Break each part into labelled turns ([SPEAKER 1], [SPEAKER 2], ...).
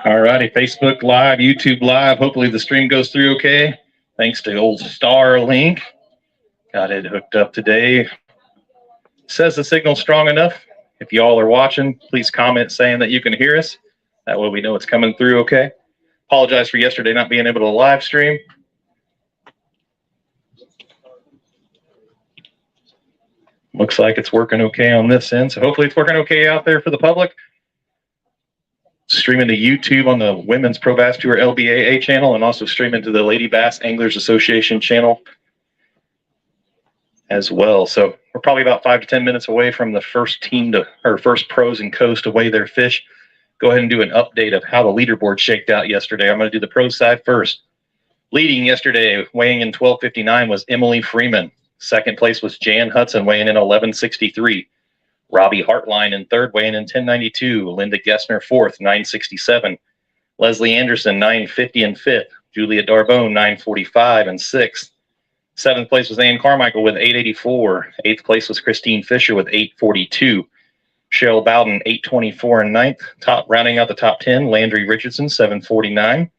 [SPEAKER 1] All righty, Facebook Live, YouTube Live. Hopefully the stream goes through okay. Thanks to old Starlink. Got it hooked up today. Says the signal's strong enough. If y'all are watching, please comment saying that you can hear us. That way we know it's coming through okay. Apologize for yesterday not being able to live stream. Looks like it's working okay on this end, so hopefully it's working okay out there for the public. Streaming to YouTube on the Women's Pro Bass Tour LBAA channel, and also streaming to the Lady Bass Anglers Association channel as well. So we're probably about 5 to 10 minutes away from the first team to, or first pros and coast to weigh their fish. Go ahead and do an update of how the leaderboard shaked out yesterday. I'm going to do the pro side first. Leading yesterday, weighing in 12:59, was Emily Freeman. Second place was Jan Hudson, weighing in 11:63. Robbie Hartline in third, weighing in 10:92. Linda Gessner fourth, 9:67. Leslie Anderson, 9:50 in fifth. Julia Darbone, 9:45 in sixth. Seventh place was Ann Carmichael with 8:84. Eighth place was Christine Fisher with 8:42. Cheryl Bowden, 8:24 in ninth. Rounding out the top 10, Landry Richardson, 7:49.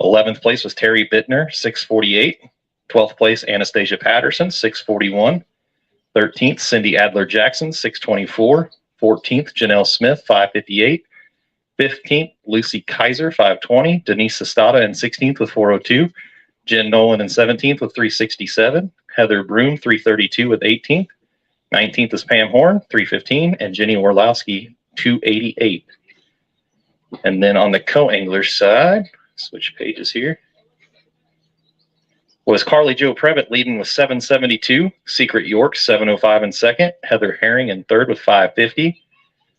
[SPEAKER 1] 11th place was Terry Bittner, 6:48. 12th place, Anastasia Patterson, 6:41. 13th, Cindy Adler-Jackson, 6:24. 14th, Janelle Smith, 5:58. 15th, Lucy Kaiser, 5:20. Denise Sestada in 16th with 4:02. Jen Nolan in 17th with 3:67. Heather Broom, 3:32 with 18th. 19th is Pam Horn, 3:15. And Jenny Orlowski, 2:88. And then on the co-angler side, switch pages here, was Carly Jo Previtt leading with 7:72. Secret York, 7:05 in second. Heather Herring in third with 5:50.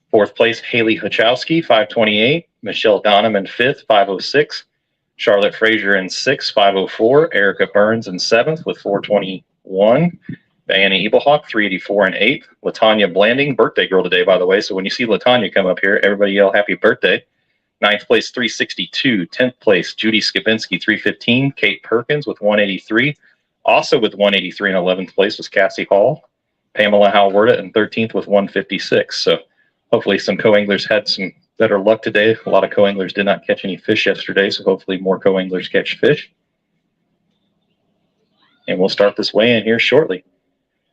[SPEAKER 1] Fourth place, Haley Hachowski, 5:28. Michelle Donham in fifth, 5:06. Charlotte Frazier in sixth, 5:04. Erica Burns in seventh with 4:21. Diana Ebelhawk, 3:84 in eighth. Latanya Blanding, birthday girl today, by the way. So when you see Latanya come up here, everybody yell happy birthday. Ninth place, 3:62. 10th place, Judy Skabinski, 3:15. Kate Perkins with 1:83. Also with 1:83 in 11th place was Cassie Hall. Pamela Halwerda in 13th with 1:56. So hopefully some co-anglers had some better luck today. A lot of co-anglers did not catch any fish yesterday, so hopefully more co-anglers catch fish. And we'll start this weigh-in here shortly.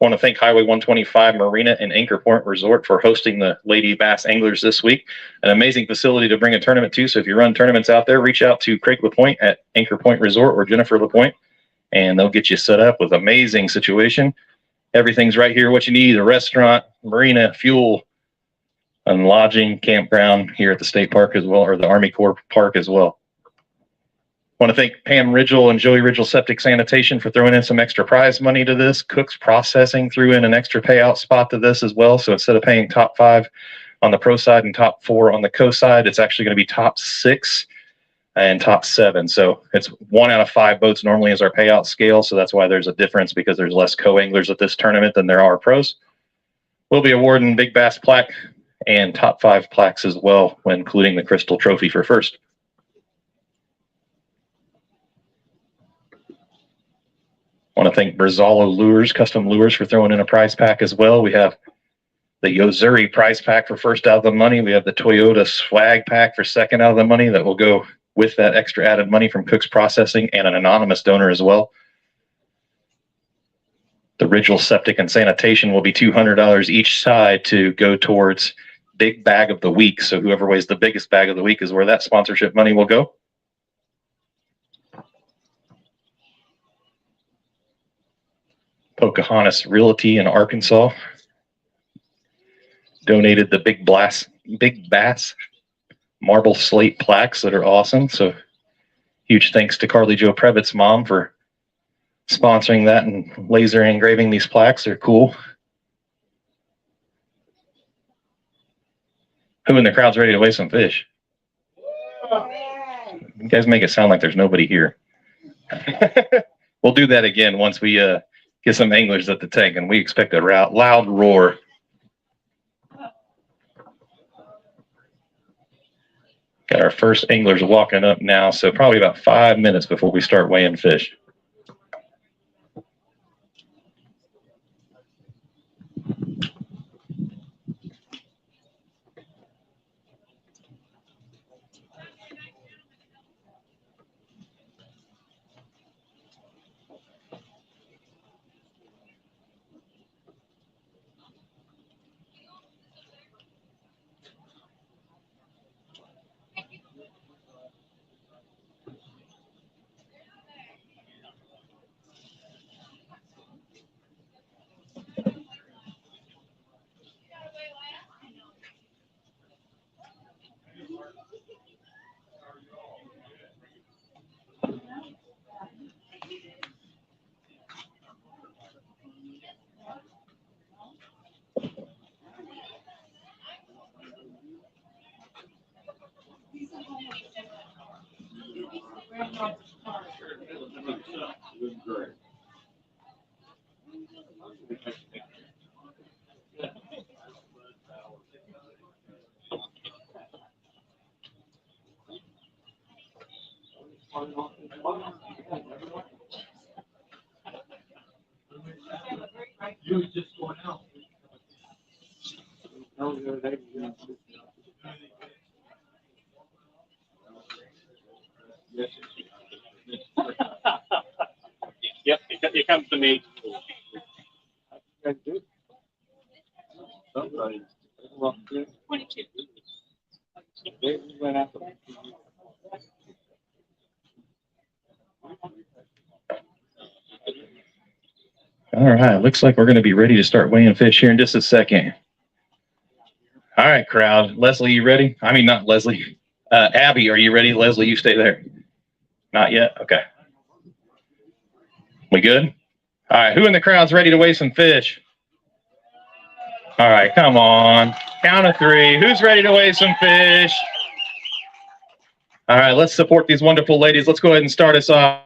[SPEAKER 1] I want to thank Hwy 125 Marina and Anchor Point Resort for hosting the Lady Bass Anglers this week. An amazing facility to bring a tournament to. So if you run tournaments out there, reach out to Craig LaPointe at Anchor Point Resort or Jennifer LaPointe, and they'll get you set up with amazing situation. Everything's right here, what you need: a restaurant, marina, fuel, and lodging, campground here at the state park as well, or the Army Corps Park as well. I want to thank Pam Ridgel and Joey Ridgel Septic Sanitation for throwing in some extra prize money to this. Cook's Processing threw in an extra payout spot to this as well. So instead of paying top 5 on the pro side and top 4 on the co side, it's actually going to be top 6 and top 7. So it's 1 out of 5 boats normally is our payout scale. So that's why there's a difference, because there's less co-anglers at this tournament than there are pros. We'll be awarding Big Bass plaque and top 5 plaques as well, when including the Crystal Trophy for first. I want to thank Brzalo Lures, Custom Lures, for throwing in a prize pack as well. We have the Yozuri prize pack for first out of the money. We have the Toyota swag pack for second out of the money that will go with that extra added money from Cook's Processing and an anonymous donor as well. The Ridgel Septic and Sanitation will be $200 each side to go towards Big Bag of the Week. So whoever weighs the biggest bag of the week is where that sponsorship money will go. Pocahontas Realty in Arkansas donated the Big Bass marble slate plaques that are awesome. So huge thanks to Carly Jo Previtt's mom for sponsoring that and laser engraving these plaques. They're cool. Who in the crowd's ready to weigh some fish? You guys make it sound like there's nobody here. We'll do that again once we get some anglers at the tank, and we expect a loud roar. Got our first anglers walking up now, so probably about 5 minutes before we start weighing fish.
[SPEAKER 2] Yep, it comes to me. Somebody. 22.
[SPEAKER 1] All right, looks like we're going to be ready to start weighing fish here in just a second. All right, crowd. Leslie, you ready? I mean, not Leslie. Abby, are you ready? Leslie, you stay there. Not yet? Okay. We good? All right, who in the crowd's ready to weigh some fish? All right, come on. Count of 3. Who's ready to weigh some fish? All right, let's support these wonderful ladies. Let's go ahead and start us off.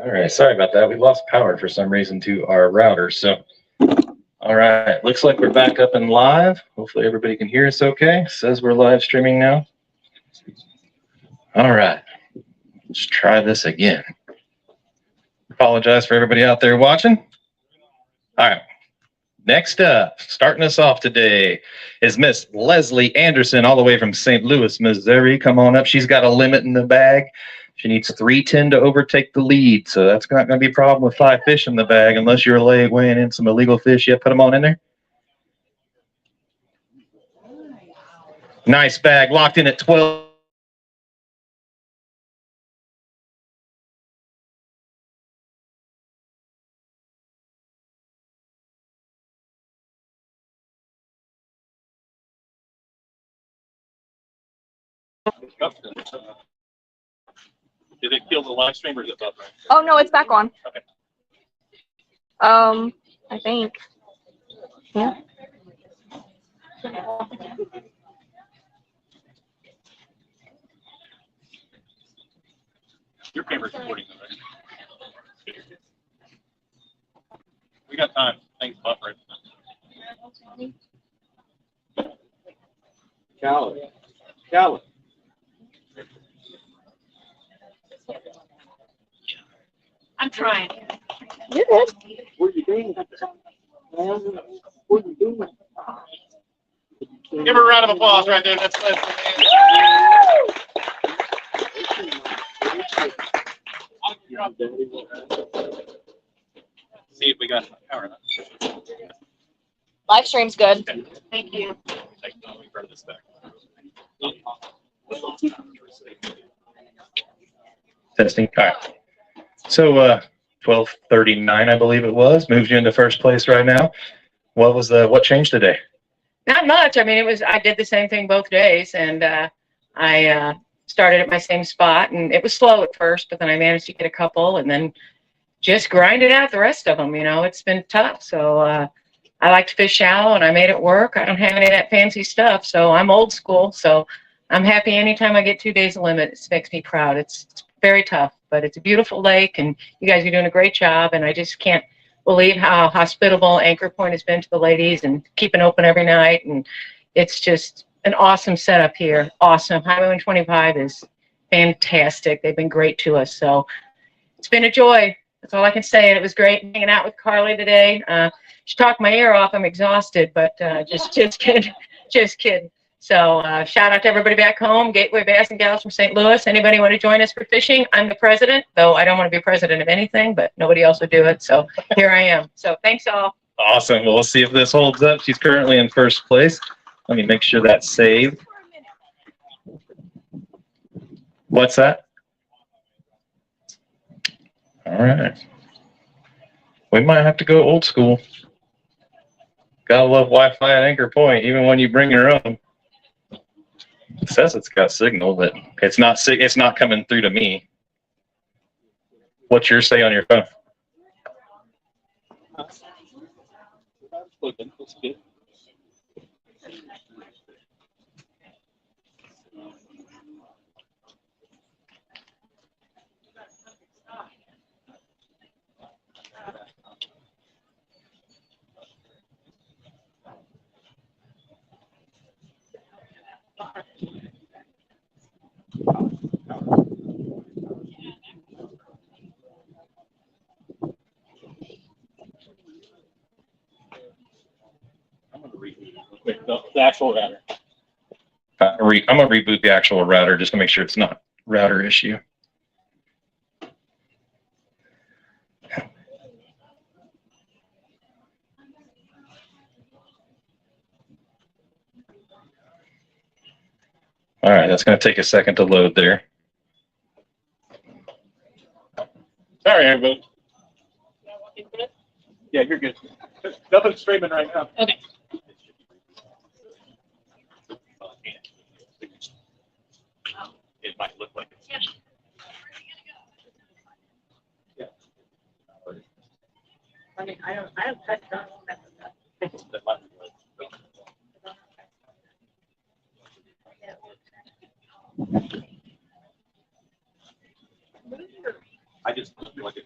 [SPEAKER 1] All right, sorry about that. We lost power for some reason to our router. So, all right, looks like we're back up and live. Hopefully everybody can hear us okay. Says we're live streaming now. All right, let's try this again. Apologize for everybody out there watching. All right. Next up, starting us off today, is Miss Leslie Anderson, all the way from St. Louis, Missouri. Come on up. She's got a limit in the bag. She needs 310 to overtake the lead, so that's not going to be a problem with 5 fish in the bag unless you're weighing in some illegal fish. Yeah, put them on in there. Nice bag, locked in at 12.
[SPEAKER 2] Did it kill the live stream or is it up?
[SPEAKER 3] Oh no, it's back on.
[SPEAKER 2] Okay.
[SPEAKER 3] I think. Yeah.
[SPEAKER 2] Your camera's recording, right? We got time. Thanks, buffering. Callie.
[SPEAKER 4] I'm trying.
[SPEAKER 3] You're good.
[SPEAKER 2] What you doing? What you doing? Give her a round of applause right there. That's see if we got power enough.
[SPEAKER 3] Live stream's good.
[SPEAKER 4] Thank you.
[SPEAKER 2] This back.
[SPEAKER 1] Testing. All right. So 12:39, I believe it was, moved you into first place right now. What changed today?
[SPEAKER 4] Not much. I mean, I did the same thing both days, and I started at my same spot, and it was slow at first, but then I managed to get a couple, and then just grinded out the rest of them. You know, it's been tough. So I like to fish shallow, and I made it work. I don't have any of that fancy stuff, so I'm old school. So I'm happy anytime I get 2 days limit. It makes me proud. It's very tough, but it's a beautiful lake, and you guys are doing a great job, and I just can't believe how hospitable Anchor Point has been to the ladies and keeping open every night. And it's just an awesome setup here. Awesome. Hwy125 is fantastic. They've been great to us. So it's been a joy. That's all I can say. And it was great hanging out with Carly today. She talked my ear off. I'm exhausted, but just kidding. Just kidding. So shout out to everybody back home, Gateway Bass and Gals from St. Louis. Anybody want to join us for fishing? I'm the president, though I don't want to be president of anything, but nobody else would do it. So here I am. So thanks all.
[SPEAKER 1] Awesome. Well, we'll see if this holds up. She's currently in first place. Let me make sure that's saved. What's that? All right. We might have to go old school. Gotta love Wi-Fi at Anchor Point, even when you bring your own. It says it's got signal, but it's not coming through to me. What's yours say on your phone?
[SPEAKER 2] The actual router.
[SPEAKER 1] I'm gonna reboot the actual router just to make sure it's not router issue. All right, that's gonna take a second to load there.
[SPEAKER 2] Sorry, everybody. Yeah, you're good. Nothing's streaming right now.
[SPEAKER 4] Okay.
[SPEAKER 2] It might look like it's. Yeah.
[SPEAKER 4] I mean, I don't touch that.
[SPEAKER 2] That might be right. I just feel like it.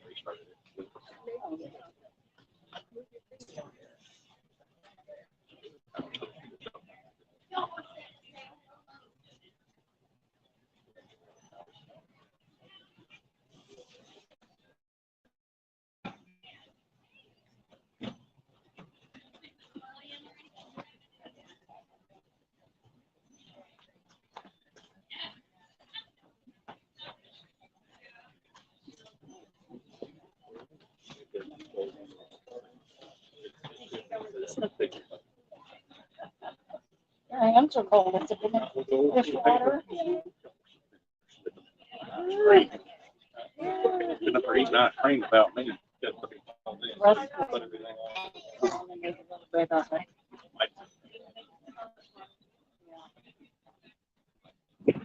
[SPEAKER 5] Your hands are cold. It's a bit of fish water.
[SPEAKER 2] He's not trained about me.
[SPEAKER 5] Russ-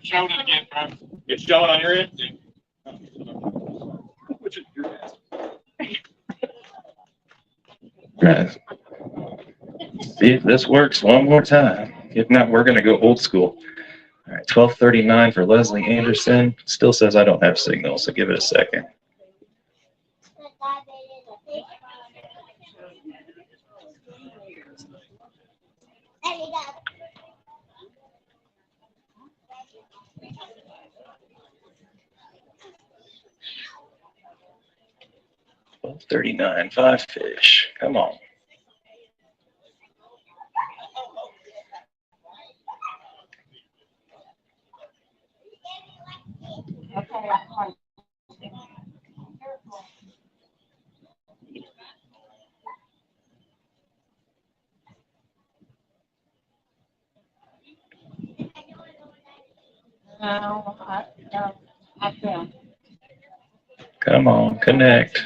[SPEAKER 2] Showing it again, Brian. It's showing on your end? Which is your end?
[SPEAKER 1] Right. See if this works one more time. If not, we're going to go old school. All right, 12:39 for Leslie Anderson. Still says I don't have signal, so give it a second. $12.39, 5 fish. Come on.
[SPEAKER 5] No, I can't.
[SPEAKER 1] Come on, connect.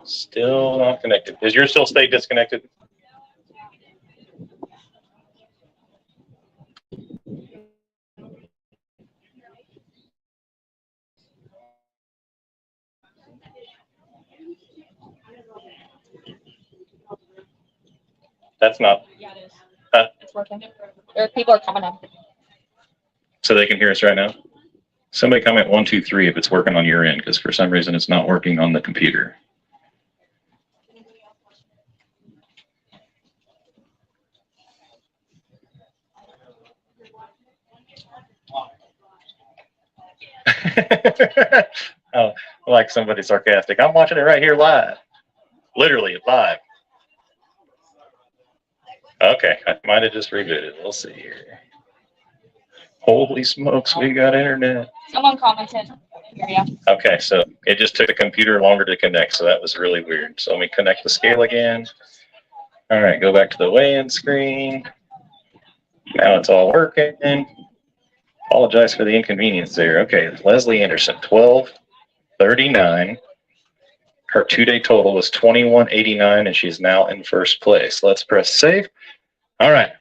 [SPEAKER 1] Still not connected. Is yours still stay disconnected? That's not,
[SPEAKER 3] Yeah, it is.
[SPEAKER 1] Huh?
[SPEAKER 3] It's working. People are coming up.
[SPEAKER 1] so they can hear us right now. Somebody comment 1, 2, 3 if it's working on your end, because for some reason it's not working on the computer. Oh, like somebody sarcastic. I'm watching it right here live. Literally live. Okay, I might have just rebooted. We'll see here. Holy smokes, we got internet.
[SPEAKER 3] Someone commented. Here, yeah.
[SPEAKER 1] Okay, so it just took the computer longer to connect, so that was really weird. So let me connect the scale again. All right, go back to the weigh-in screen. Now it's all working. Apologize for the inconvenience there. Okay, Leslie Anderson, 12:39. Her 2-day total was 21.89, and she's now in first place. Let's press save. All right.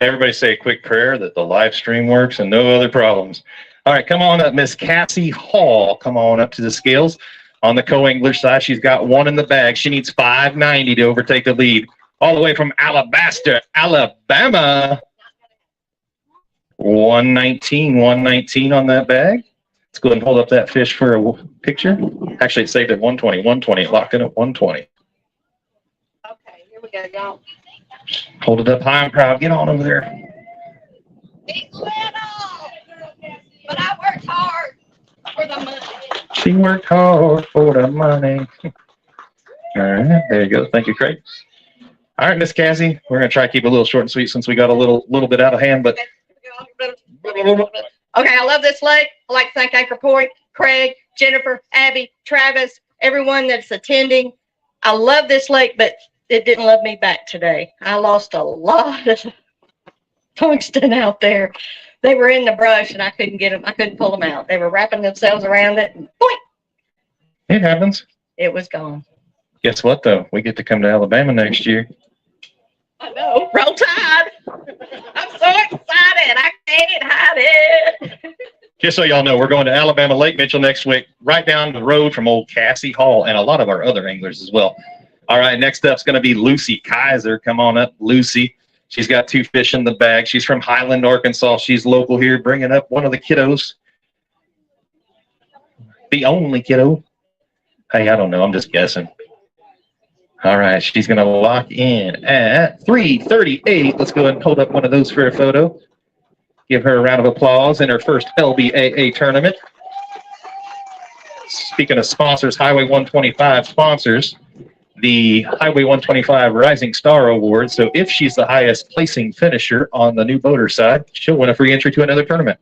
[SPEAKER 1] Everybody say a quick prayer that the live stream works and no other problems. All right, come on up, Miss Cassie Hall. Come on up to the scales. On the co-English side, she's got 1 in the bag. She needs 590 to overtake the lead. All the way from Alabaster, Alabama. 119 on that bag. Let's go ahead and hold up that fish for a picture. Actually, it saved at 120. It locked in at 120.
[SPEAKER 5] Okay, here we go, y'all.
[SPEAKER 1] Hold it up high and proud. Get on over there.
[SPEAKER 5] It's little, but I worked hard for the money.
[SPEAKER 1] She worked hard for the money. All right, there you go. Thank you, Craig. All right, Miss Cassie, we're gonna try to keep it a little short and sweet since we got a little bit out of hand, but
[SPEAKER 4] Okay, I love this lake. I'd like to thank Anchor Point, Craig, Jennifer, Abby, Travis, everyone that's attending. I love this lake, but it didn't love me back today. I lost a lot of tungsten out there. They were in the brush and I couldn't get them. I couldn't pull them out. They were wrapping themselves around it and boing,
[SPEAKER 1] it happens.
[SPEAKER 4] it was gone.
[SPEAKER 1] Guess what, though? We get to come to Alabama next year.
[SPEAKER 4] I know. Roll Tide. I'm so excited. I can't hide it.
[SPEAKER 1] Just so y'all know, we're going to Alabama Lake Mitchell next week, right down the road from old Cassie Hall and a lot of our other anglers as well. All right, next up is going to be Lucy Kaiser. Come on up, Lucy. She's got 2 fish in the bag. She's from Highland, Arkansas. She's local here, bringing up one of the kiddos. The only kiddo. Hey, I don't know. I'm just guessing. All right, she's going to lock in at 3:38. Let's go ahead and hold up one of those for a photo. Give her a round of applause in her first LBAA tournament. Speaking of sponsors, Highway 125 sponsors the Highway 125 Rising Star Award. So if she's the highest placing finisher on the new boater side, she'll win a free entry to another tournament.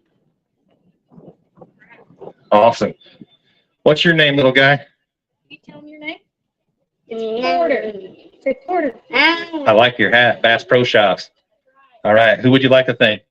[SPEAKER 1] Awesome. What's your name, little guy?
[SPEAKER 3] Can you tell me your name?
[SPEAKER 5] Porter.
[SPEAKER 3] Say Porter.
[SPEAKER 1] I like your hat, Bass Pro Shops. All right, who would you like to thank?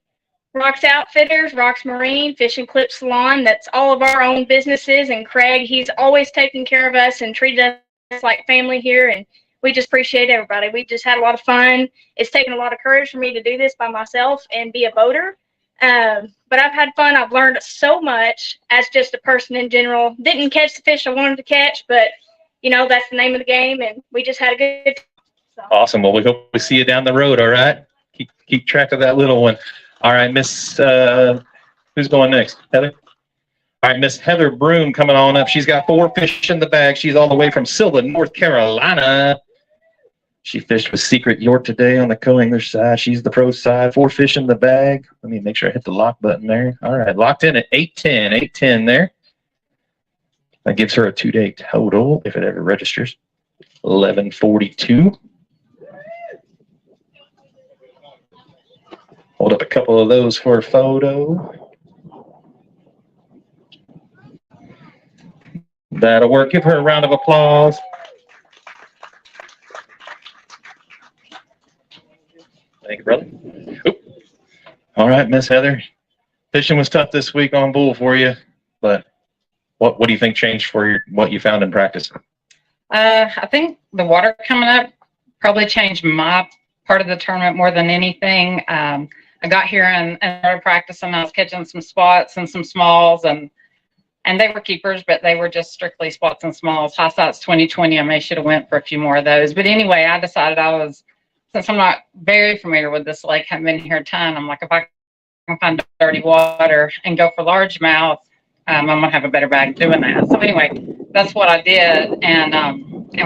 [SPEAKER 6] Rocks Outfitters, Rocks Marine, Fish and Clip Salon. That's all of our own businesses. And Craig, he's always taken care of us and treated us like family here. And we just appreciate everybody. We just had a lot of fun. It's taken a lot of courage for me to do this by myself and be a boater. But I've had fun. I've learned so much as just a person in general. Didn't catch the fish I wanted to catch, but you know, that's the name of the game. And we just had a good time. So.
[SPEAKER 1] Awesome. Well, we hope we see you down the road. All right. Keep track of that little one. All right, Miss, who's going next? Heather? All right, Miss Heather Broom coming on up. She's got 4 fish in the bag. She's all the way from Sylvan, North Carolina. She fished with Secret York today on the co-angler side. She's the pro side. 4 fish in the bag. Let me make sure I hit the lock button there. All right, locked in at 810. 810 there. That gives her a 2-day total, if it ever registers. 1142. Hold up a couple of those for a photo. That'll work. Give her a round of applause. Thank you, brother. Oop. All right, Miss Heather. Fishing was tough this week on bull for you, but what do you think changed for what you found in practice?
[SPEAKER 4] I think the water coming up probably changed my part of the tournament more than anything. I got here and started practicing. I was catching some spots and some smalls, and they were keepers, but they were just strictly spots and smalls. High sights 2020. I may should have went for a few more of those. But anyway, I decided since I'm not very familiar with this lake, haven't been here a ton, I'm like, if I can find dirty water and go for largemouth, I'm gonna have a better bag doing that. So anyway, that's what I did, and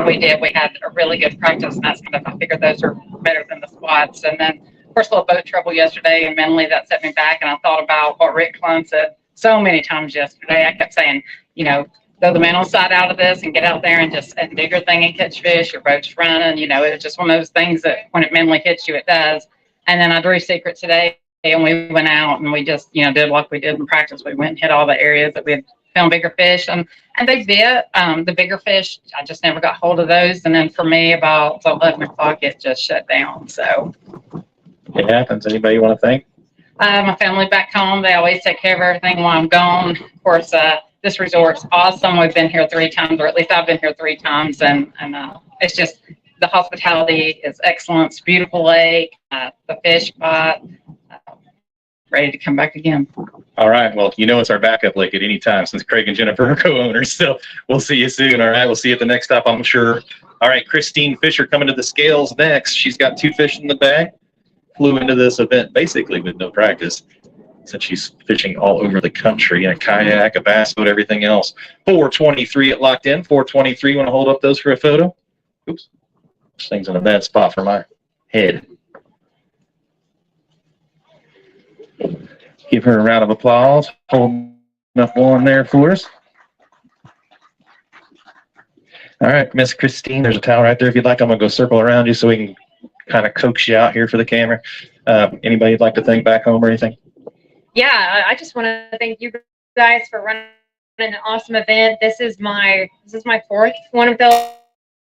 [SPEAKER 4] we did. We had a really good practice, and that's kind of, I figured those are better than the spots. And then, of course, a little boat trouble yesterday, and mentally that set me back. And I thought about what Rick Clun said so many times yesterday. I kept saying, you know, throw the mental side out of this and get out there and just do your thing and catch fish. Your boat's running. You know, it's just one of those things that when it mentally hits you, it does. And then I drew Secret today, and we went out and we just, you know, did like we did in practice. We went and hit all the areas that we had found bigger fish, and they bit. The bigger fish, I just never got hold of those. And then for me, about 11 o'clock, it just shut down. So
[SPEAKER 1] it happens. Anybody want to thank?
[SPEAKER 4] My family back home, they always take care of everything while I'm gone. Of course, this resort's awesome. We've been here 3 times, or at least I've been here 3 times, and it's just, the hospitality is excellent. It's a beautiful lake, the fish spot, ready to come back again.
[SPEAKER 1] All right. Well, you know it's our backup lake at any time since Craig and Jennifer are co-owners. So we'll see you soon. All right. We'll see you at the next stop, I'm sure. All right. Christine Fisher coming to the scales next. She's got 2 fish in the bag. Flew into this event basically with no practice, since she's fishing all over the country in a kayak, a bass boat, everything else. 423 it locked in. 423. Want to hold up those for a photo? Oops. This thing's in a bad spot for my head. Give her a round of applause. Hold up one there for us. All right, Miss Christine, there's a towel right there. If you'd like, I'm going to go circle around you so we can kind of coax you out here for the camera. Anybody you'd like to thank back home or anything?
[SPEAKER 3] Yeah, I just want to thank you guys for running an awesome event. This is my 4th one of the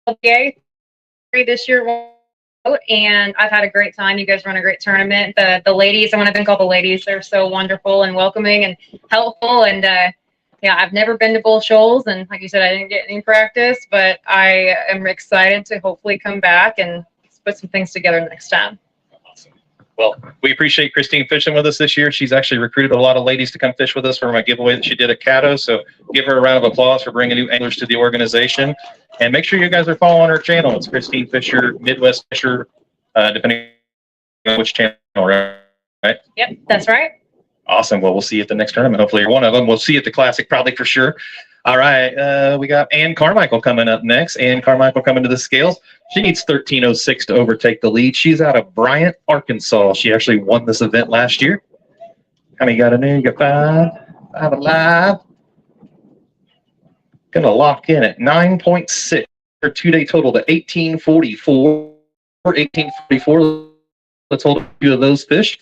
[SPEAKER 3] LBAA this year, and I've had a great time. You guys run a great tournament. The ladies, I want to thank all the ladies. They're so wonderful and welcoming and helpful. And yeah, I've never been to Bull Shoals, and like you said, I didn't get any practice, but I am excited to hopefully come back and put some things together next time.
[SPEAKER 1] Awesome. Well, we appreciate Christine fishing with us this year. She's actually recruited a lot of ladies to come fish with us for my giveaway that she did at Caddo. So give her a round of applause for bringing new anglers to the organization. And make sure you guys are following her channel. It's Christine Fisher, Midwest Fisher, depending on which channel, right?
[SPEAKER 3] Yep, that's right.
[SPEAKER 1] Awesome. Well, we'll see you at the next tournament. Hopefully you're one of them. We'll see you at the Classic probably for sure. All right, we got Ann Carmichael coming up next. Ann Carmichael coming to the scales. She needs 13:06 to overtake the lead. She's out of Bryant, Arkansas. She actually won this event last year. How many got in there? You got five alive. Gonna lock in at 9.6. Her 2-day total to 1844. 1844. Let's hold a few of those fish.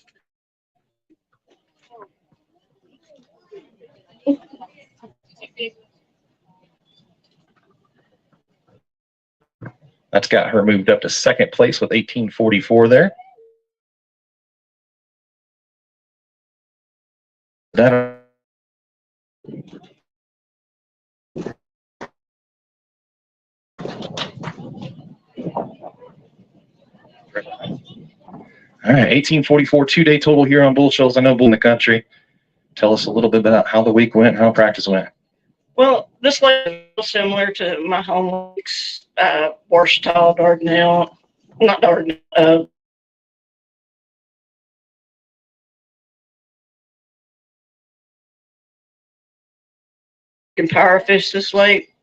[SPEAKER 1] That's got her moved up to second place with 1844 there. That all right, 1844 2-day total here on Bull Shoals. I know Bull in the country. Tell us a little bit about how the week went, how practice went.
[SPEAKER 7] Well, this lake is similar to my home lakes, Warsaw, Dardanelle, not Dardanelle, can power fish this lake,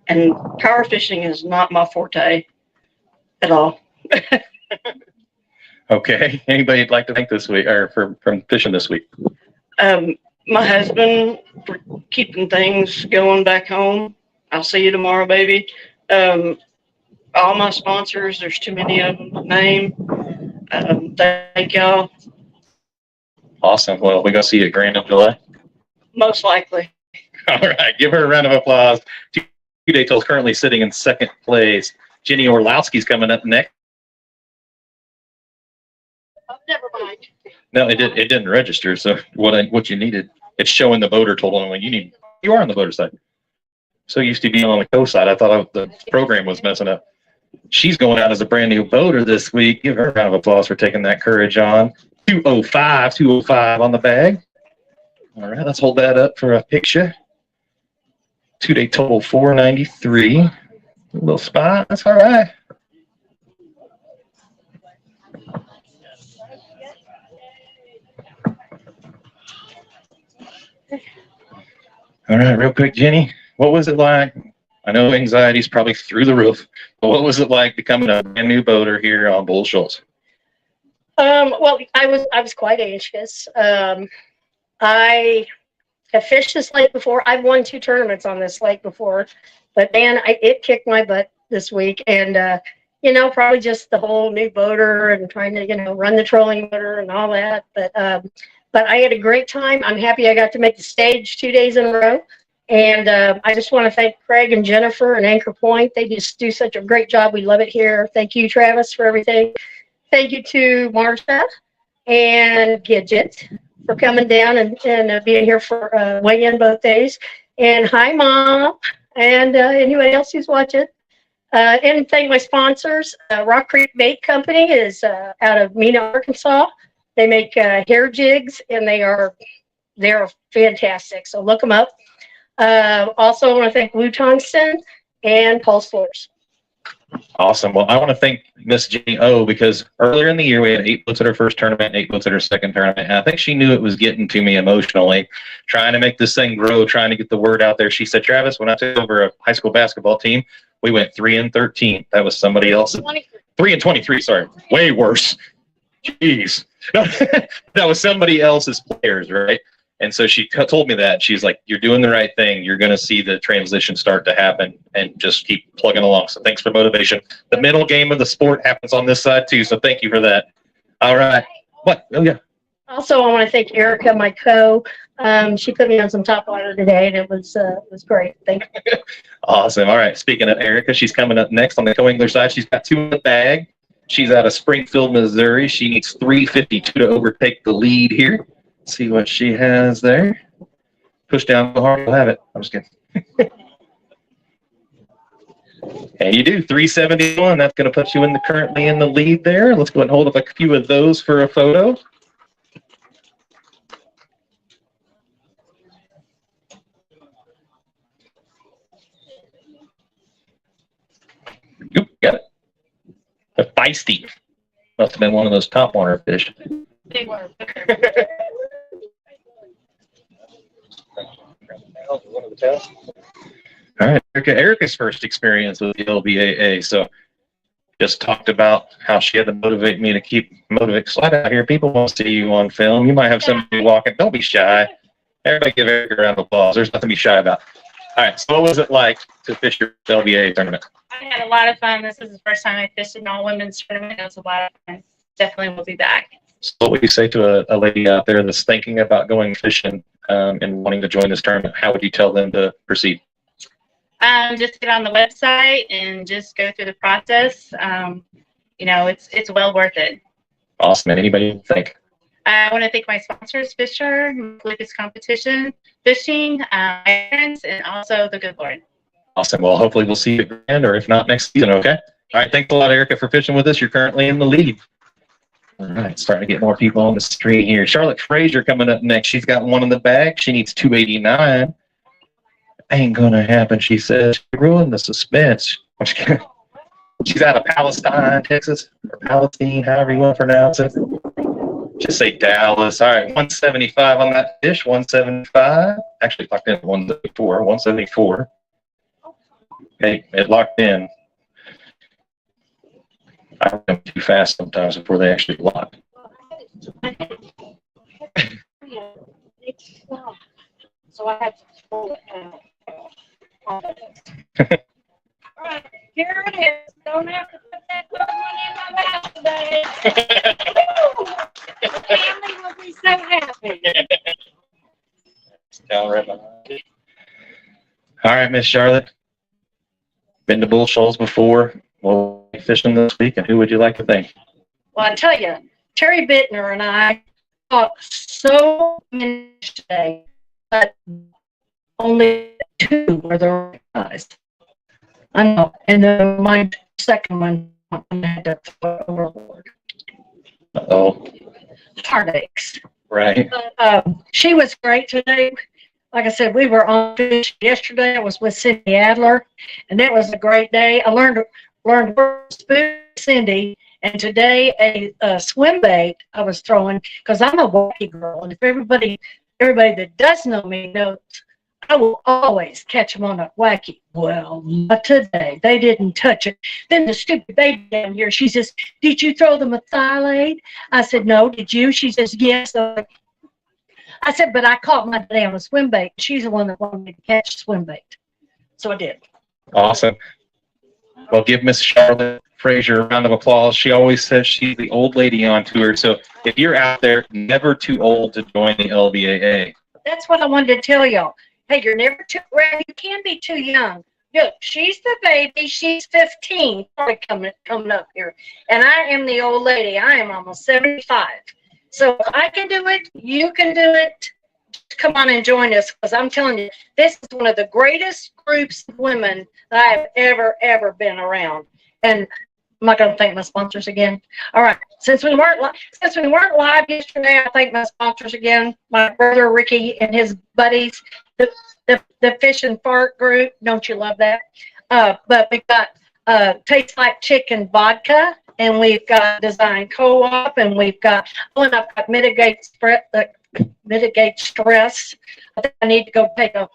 [SPEAKER 7] and power fishing is not my forte at all.
[SPEAKER 1] Okay, anybody you'd like to thank this week or from fishing this week?
[SPEAKER 7] My husband for keeping things going back home. I'll see you tomorrow, baby. All my sponsors, there's too many of them to name. Thank y'all.
[SPEAKER 1] Awesome. Well, we're going to see you at Grand in July.
[SPEAKER 7] Most likely.
[SPEAKER 1] All right, give her a round of applause. 2-day total currently sitting in second place. Jenny Orlowski's coming up next.
[SPEAKER 5] Never mind.
[SPEAKER 1] No, it didn't register. So what you needed, it's showing the boater total. And when you are on the boater side. So used to be on the coast side. I thought the program was messing up. She's going out as a brand new boater this week. Give her a round of applause for taking that courage on. 205 on the bag. All right, let's hold that up for a picture. 2-day total 493. A little spot. That's all right. All right, real quick, Jenny, what was it like? I know anxiety's probably through the roof, but what was it like becoming a brand new boater here on Bull Shoals?
[SPEAKER 8] Well, I was quite anxious. I have fished this lake before. I've won 2 tournaments on this lake before, but man, it kicked my butt this week. And probably just the whole new boater and trying to run the trolling motor and all that. But I had a great time. I'm happy I got to make the stage 2 days in a row. And I just want to thank Craig and Jennifer and Anchor Point. They just do such a great job. We love it here. Thank you, Travis, for everything. Thank you to Martha and Gidget for coming down and being here for weigh-in both days. And hi, Mom, and anybody else who's watching. And thank my sponsors. Rock Creek Bait Company is out of Mena, Arkansas. They make hair jigs, and they're fantastic. So look them up. Also, I want to thank Hwy125 and Pulse Floors.
[SPEAKER 1] Awesome. Well, I want to thank Miss Jenny O because earlier in the year we had 8 boats at her first tournament, 8 boats at her second tournament. And I think she knew it was getting to me emotionally, trying to make this thing grow, trying to get the word out there. She said, Travis, when I took over a high school basketball team, we went 3-13. That was somebody else's. 3-23, sorry. Way worse. Jeez. That was somebody else's players, right? And so she told me that. She's like, you're doing the right thing. You're going to see the transition start to happen and just keep plugging along. So thanks for motivation. The mental game of the sport happens on this side too. So thank you for that. All right. What? Oh, yeah.
[SPEAKER 8] Also, I want to thank Erica, my co. She put me on some top water today, and it was great. Thank you.
[SPEAKER 1] Awesome. All right. Speaking of Erica, she's coming up next on the co-angler side. She's got 2 in the bag. She's out of Springfield, Missouri. She needs 352 to overtake the lead here. See what she has there. Push down the hard, you'll have it. I'm just kidding. And you do 371. That's going to put you currently in the lead there. Let's go ahead and hold up a few of those for a photo. Oop, got it. A feisty. Must have been one of those top water fish.
[SPEAKER 8] Big one.
[SPEAKER 1] One of the tails. All right, Erica's first experience with the LBAA. So just talked about how she had to motivate me to keep motivated. Slide out here. People want to see you on film. You might have somebody walking. Don't be shy. Everybody give Erica a round of applause. There's nothing to be shy about. All right. So what was it like to fish your LBAA tournament?
[SPEAKER 6] I had a lot of fun. This is the first time I fished an all-women's tournament. It was a lot of fun. Definitely will be back.
[SPEAKER 1] So what would you say to a lady out there that's thinking about going fishing and wanting to join this tournament? How would you tell them to proceed?
[SPEAKER 6] Just get on the website and just go through the process. It's well worth it.
[SPEAKER 1] Awesome. And anybody think?
[SPEAKER 6] I want to thank my sponsors, Fisher, Lucas Competition, Fishing, my parents, and also the Good Lord.
[SPEAKER 1] Awesome. Well, hopefully we'll see you at Grand, or if not, next season, okay? All right. Thanks a lot, Erica, for fishing with us. You're currently in the lead. All right. Starting to get more people on the screen here. Charlotte Frazier coming up next. She's got one in the bag. She needs 289. Ain't gonna happen, she says. She ruined the suspense. She's out of Palestine, Texas, or Palestine, however you want to pronounce it. Just say Dallas. All right, 175 on that fish, 175. Actually, locked in at 174, 174. Okay, it locked in. I run them too fast sometimes before they actually lock.
[SPEAKER 8] So I have to pull it out. All right, here it is. Don't have to put that little one in my mouth today. The family will be so happy.
[SPEAKER 1] Down right behind you. All right, Miss Charlotte. Been to Bull Shoals before. We'll be fishing this week, and who would you like to thank?
[SPEAKER 8] Well, I tell you, Terry Bittner and I talked so many today, but only two were the right guys. I know, and then my second one, I had to throw it overboard.
[SPEAKER 1] Uh-oh.
[SPEAKER 8] Heartaches.
[SPEAKER 1] Right.
[SPEAKER 8] But she was great today. Like I said, we were on fish yesterday. I was with Cindy Adler, and it was a great day. I learned to spoon Cindy, and today a swim bait I was throwing, because I'm a wacky girl, and if everybody that does know me knows I will always catch them on a wacky. Well, not today. They didn't touch it. Then the stupid baby down here, she says, "Did you throw them a methylate?" I said, "No." "Did you?" She says, "Yes." I said, "But I caught my damn swim bait." She's the one that wanted me to catch swim bait. So I did.
[SPEAKER 1] Awesome. Well, give Miss Charlotte Frazier a round of applause. She always says she's the old lady on tour. So if you're out there, never too old to join the LBAA.
[SPEAKER 8] That's what I wanted to tell y'all. Hey, you're never too, well, you can be too young. Look, she's the baby. She's 15, probably coming up here. And I am the old lady. I am almost 75. So if I can do it, you can do it. Come on and join us, because I'm telling you, this is one of the greatest groups of women that I have ever been around. And am I going to thank my sponsors again? All right. Since we weren't live yesterday, I thank my sponsors again. My brother Ricky and his buddies, the Fish and Fart group. Don't you love that? But we've got Tastes Like Chicken Vodka, and we've got Design Co-op, and we've got I've got Mitigate Stress. I think I need to go take a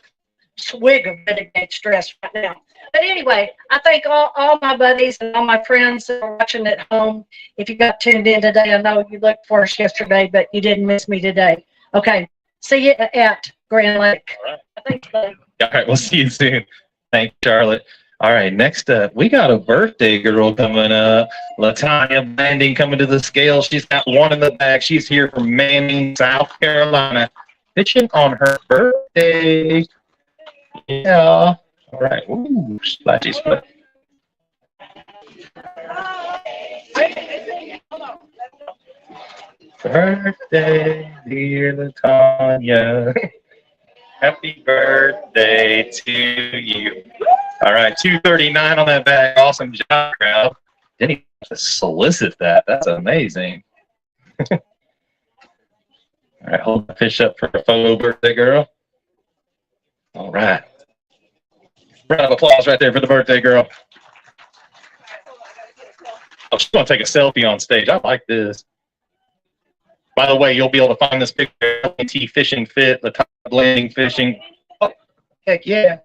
[SPEAKER 8] swig of Mitigate Stress right now. But anyway, I thank all my buddies and all my friends that are watching at home. If you got tuned in today, I know you looked for us yesterday, but you didn't miss me today. Okay, see you at Grand Lake.
[SPEAKER 1] All right.
[SPEAKER 8] Thanks, buddy.
[SPEAKER 1] All right, we'll see you soon. Thanks, Charlotte. All right, next up, we got a birthday girl coming up. LaTanya Blanding coming to the scale. She's got one in the bag. She's here from Manning, South Carolina, pitching on her birthday. Yeah. All right. Ooh, splashy split. Birthday, dear LaTanya. Happy birthday to you. All right, 239 on that bag. Awesome job, crowd. Didn't even have to solicit that. That's amazing. All right, hold the fish up for a photo, birthday girl. All right. Round of applause right there for the birthday girl. Oh, she's going to take a selfie on stage. I like this. By the way, you'll be able to find this picture at LBT Fishing Fit, the top landing fishing. Oh, heck yeah.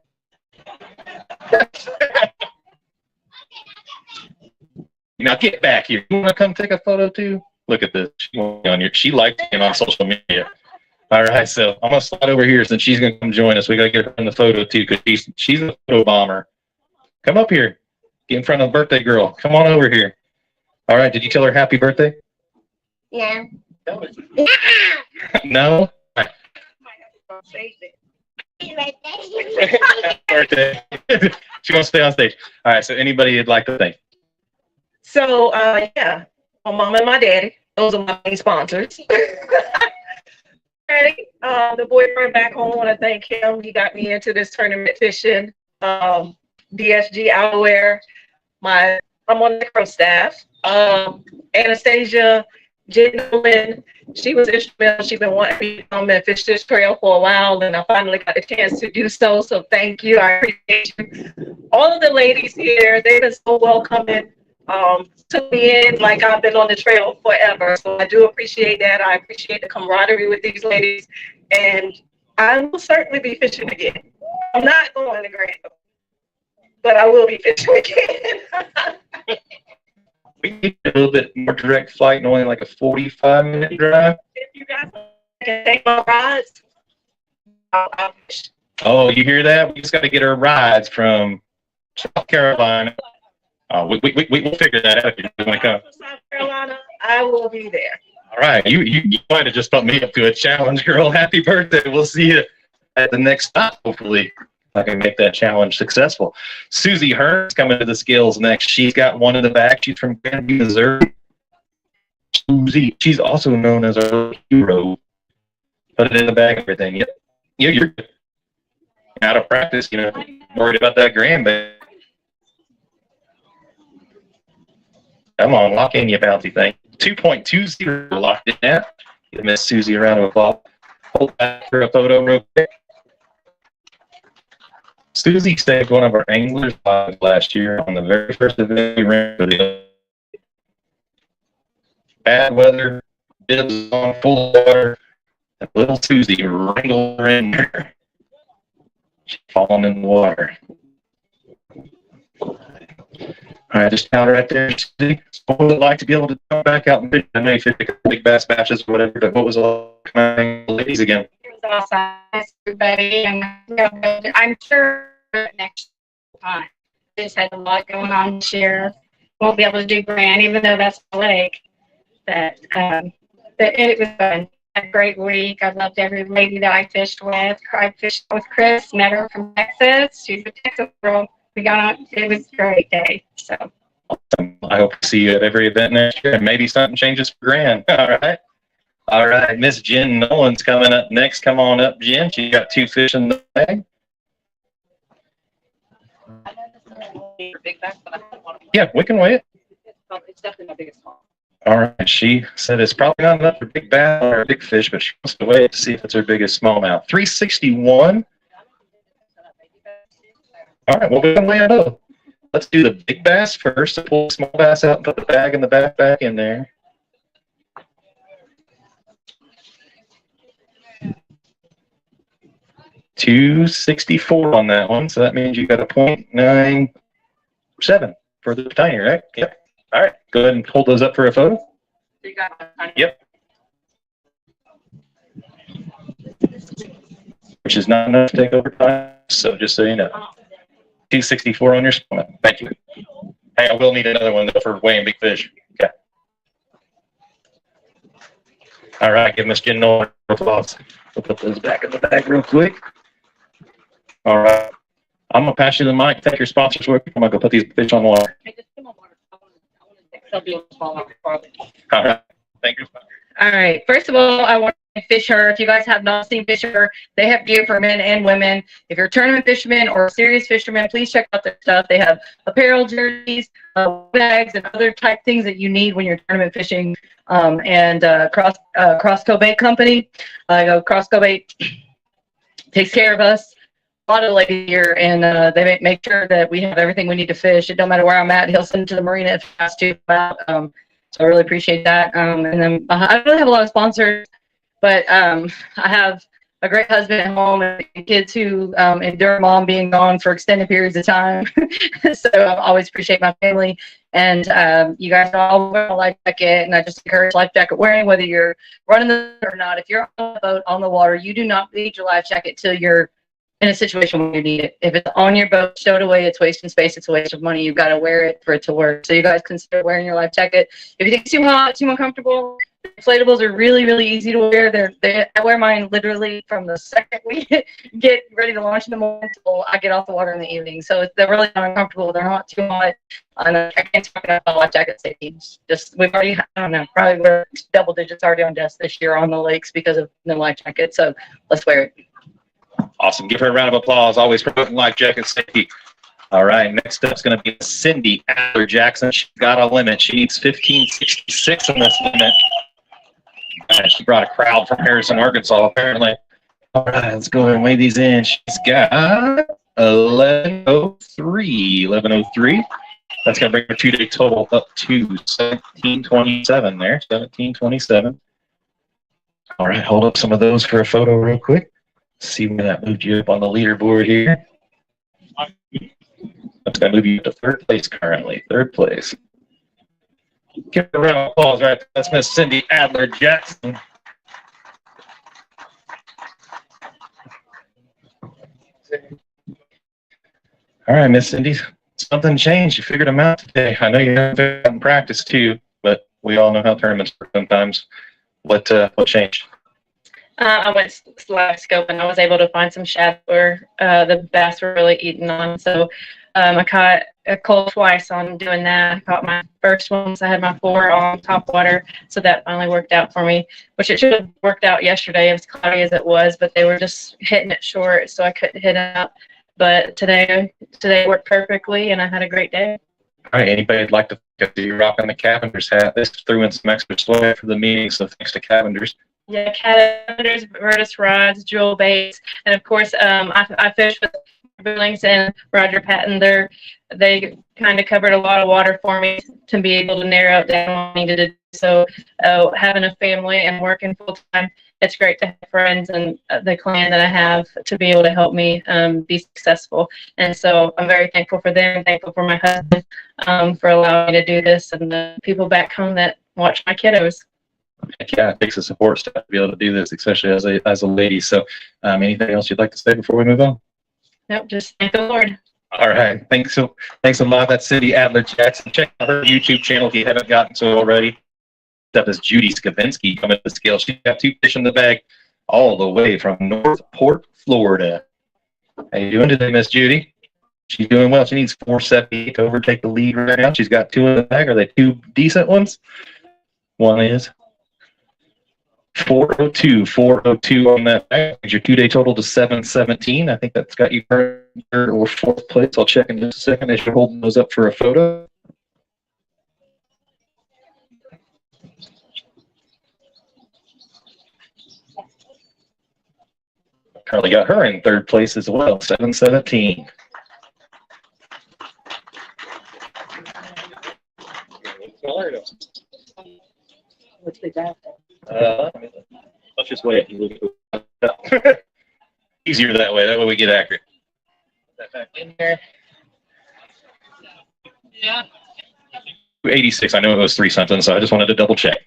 [SPEAKER 1] Now get back here. You want to come take a photo too? Look at this. She likes being on social media. All right, so I'm gonna slide over here since she's gonna come join us. We gotta get her in the photo too because she's a photo bomber. Come up here. Get in front of the birthday girl. Come on over here. All right. Did you tell her happy birthday?
[SPEAKER 5] Yeah.
[SPEAKER 1] No. Birthday. She wants to stay on stage. All right. So anybody you'd like to thank?
[SPEAKER 4] So, yeah, my mom and my daddy, those are my main sponsors. Daddy, the boyfriend back home, I want to thank him. He got me into this tournament fishing. DSG Outerwear. I'm on the pro staff. Anastasia, Jen Nolan, she was instrumental. She's been wanting me to come and fish this trail for a while, and I finally got the chance to do so. So thank you. I appreciate you. All of the ladies here, they've been so welcoming. Took me in like I've been on the trail forever. So I do appreciate that. I appreciate the camaraderie with these ladies, and I will certainly be fishing again. I'm not going to Grand, but I will be fishing again.
[SPEAKER 1] We need a little bit more direct flight and only like a 45-minute drive.
[SPEAKER 4] If you guys can take my rides, I'll fish.
[SPEAKER 1] Oh, you hear that? We just got to get her rides from South Carolina. We'll figure that out if you want to come.
[SPEAKER 4] South Carolina, I will be there.
[SPEAKER 1] All right. You might have just put me up to a challenge, girl. Happy birthday. We'll see you at the next stop, hopefully. I can make that challenge successful. Susie Hearn's coming to the scales next. She's got one in the back. She's from Grandview, Missouri. Susie, she's also known as our hero. Put it in the bag, everything. Yep. Yeah, you're out of practice, worried about that grand bag. Come on, lock in, you bouncy thing. 2.20 locked in now. Give Miss Susie a round of applause. Hold back for a photo real quick. Susie saved one of our anglers' lives last year on the very first event we ran for the bad weather, bibs on full of water, and little Susie wrangled her in there. She's fallen in the water. All right, just count right there. Susie, what would it like to be able to come back out and fish? I know you fished a couple big bass batches or whatever, but what was all the ladies again?
[SPEAKER 6] It was awesome, everybody, and I'm sure next time. Just had a lot going on this year. Won't be able to do Grand, even though that's the lake. But it was fun. Had a great week. I loved every lady that I fished with. I fished with Chris, met her from Texas. She's a Texas girl. We got on. It was a great day. So.
[SPEAKER 1] I hope to see you at every event next year, and maybe something changes for Grand. All right. Miss Jen Nolan's coming up next. Come on up, Jen. She got 2 fish in the bag. Yeah, we can weigh it.
[SPEAKER 4] It's definitely my biggest one.
[SPEAKER 1] All right. She said it's probably not enough for big bass or big fish, but she wants to weigh it to see if it's her biggest smallmouth. 361. All right. Well, we can weigh it up. Let's do the big bass first. So pull the small bass out and put the bag in the back in there. $264 on that one. So that means you got a 0.97 for the tiny, right? Yep. All right. Go ahead and hold those up for a photo. Yep. Which is not enough to take over time. So just so you know. 264 on your stomach. Thank you. Hey, I will need another one though for weighing big fish. Okay. All right, give Miss Jen Nolan a applause. We'll put those back in the bag real quick. All right. I'm gonna pass you the mic. Take your sponsors with you. I'm gonna go put these fish on water. All right. Thank you.
[SPEAKER 4] All right. First of all, I want to thank Fisher. If you guys have not seen Fisher, they have gear for men and women. If you're a tournament fisherman or a serious fisherman, please check out their stuff. They have apparel, jerseys, bags, and other type things that you need when you're tournament fishing. Crossco Bait Company. Crossco Bait takes care of us. A lot of ladies here, and they make sure that we have everything we need to fish. It don't matter where I'm at. He'll send it to the marina if he has to. So I really appreciate that. And then I don't really have a lot of sponsors, but I have a great husband at home and kids who endure mom being gone for extended periods of time. So I always appreciate my family. And you guys all wear a life jacket, and I just encourage life jacket wearing, whether you're running or not. If you're on a boat on the water, you do not need your life jacket till you're in a situation where you need it. If it's on your boat, stow it away, it's wasting space, it's a waste of money. You've got to wear it for it to work. So you guys consider wearing your life jacket. If you think it's too hot, too uncomfortable, inflatables are really, really easy to wear. I wear mine literally from the second we get ready to launch in the morning until I get off the water in the evening. So they're really not uncomfortable. They're not too hot. And I can't talk about life jacket safety. We've already, I don't know, probably we're double digits already on deaths this year on the lakes because of no life jacket. So let's wear it.
[SPEAKER 1] Awesome. Give her a round of applause. Always promoting life jacket safety. All right. Next up is going to be Cindy Adler Jackson. She's got a limit. She needs 1566 on this limit. And she brought a crowd from Harrison, Arkansas, apparently. All right, let's go ahead and weigh these in. She's got 1103. 1103. That's going to bring her 2-day total up to 1727 there. 1727. All right, hold up some of those for a photo real quick. See where that moved you up on the leaderboard here. That's going to move you to third place currently. Third place. Give her a round of applause, right? That's Miss Cindy Adler Jackson. All right, Miss Cindy, something changed. You figured them out today. I know you haven't figured out in practice too, but we all know how tournaments work sometimes. What changed?
[SPEAKER 4] I went live scope and I was able to find some shad where the bass were really eating on. So I caught a cold twice on doing that. I caught my first ones. I had my 4 on top water, so that finally worked out for me, which it should have worked out yesterday as cloudy as it was, but they were just hitting it short, so I couldn't hit it up. But today worked perfectly, and I had a great day.
[SPEAKER 1] All right, anybody would like to see you rocking the Cavender's hat? This threw in some extra swag for the meeting, so thanks to Cavender's.
[SPEAKER 4] Yeah, Cavender's, Vertus rods, jewel baits, and of course, I fished with Billings and Roger Patton. They kind of covered a lot of water for me to be able to narrow it down what I needed to do. So having a family and working full time, it's great to have friends and the clan that I have to be able to help me be successful. And so I'm very thankful for them, thankful for my husband for allowing me to do this, and the people back home that watch my kiddos.
[SPEAKER 1] Yeah, it takes a support staff to be able to do this, especially as a lady. So anything else you'd like to say before we move on?
[SPEAKER 4] Nope, just thank the Lord.
[SPEAKER 1] All right. Thanks a lot. That's Cindy Adler Jackson. Check out her YouTube channel if you haven't gotten to already. That is Judy Skavinsky coming to the scale. She's got 2 fish in the bag all the way from Northport, Florida. How you doing today, Miss Judy? She's doing well. She needs 478 to overtake the lead right now. She's got 2 in the bag. Are they 2 decent ones? One is 402 on that bag. Your 2-day total to 717. I think that's got you third or fourth place. I'll check in just a second as you're holding those up for a photo. Carly got her in third place as well, 717.
[SPEAKER 8] Let's be back.
[SPEAKER 1] Let's just wait. Easier that way. That way we get accurate. That back in there. Yeah. 86. I know it was 3 something, so I just wanted to double check.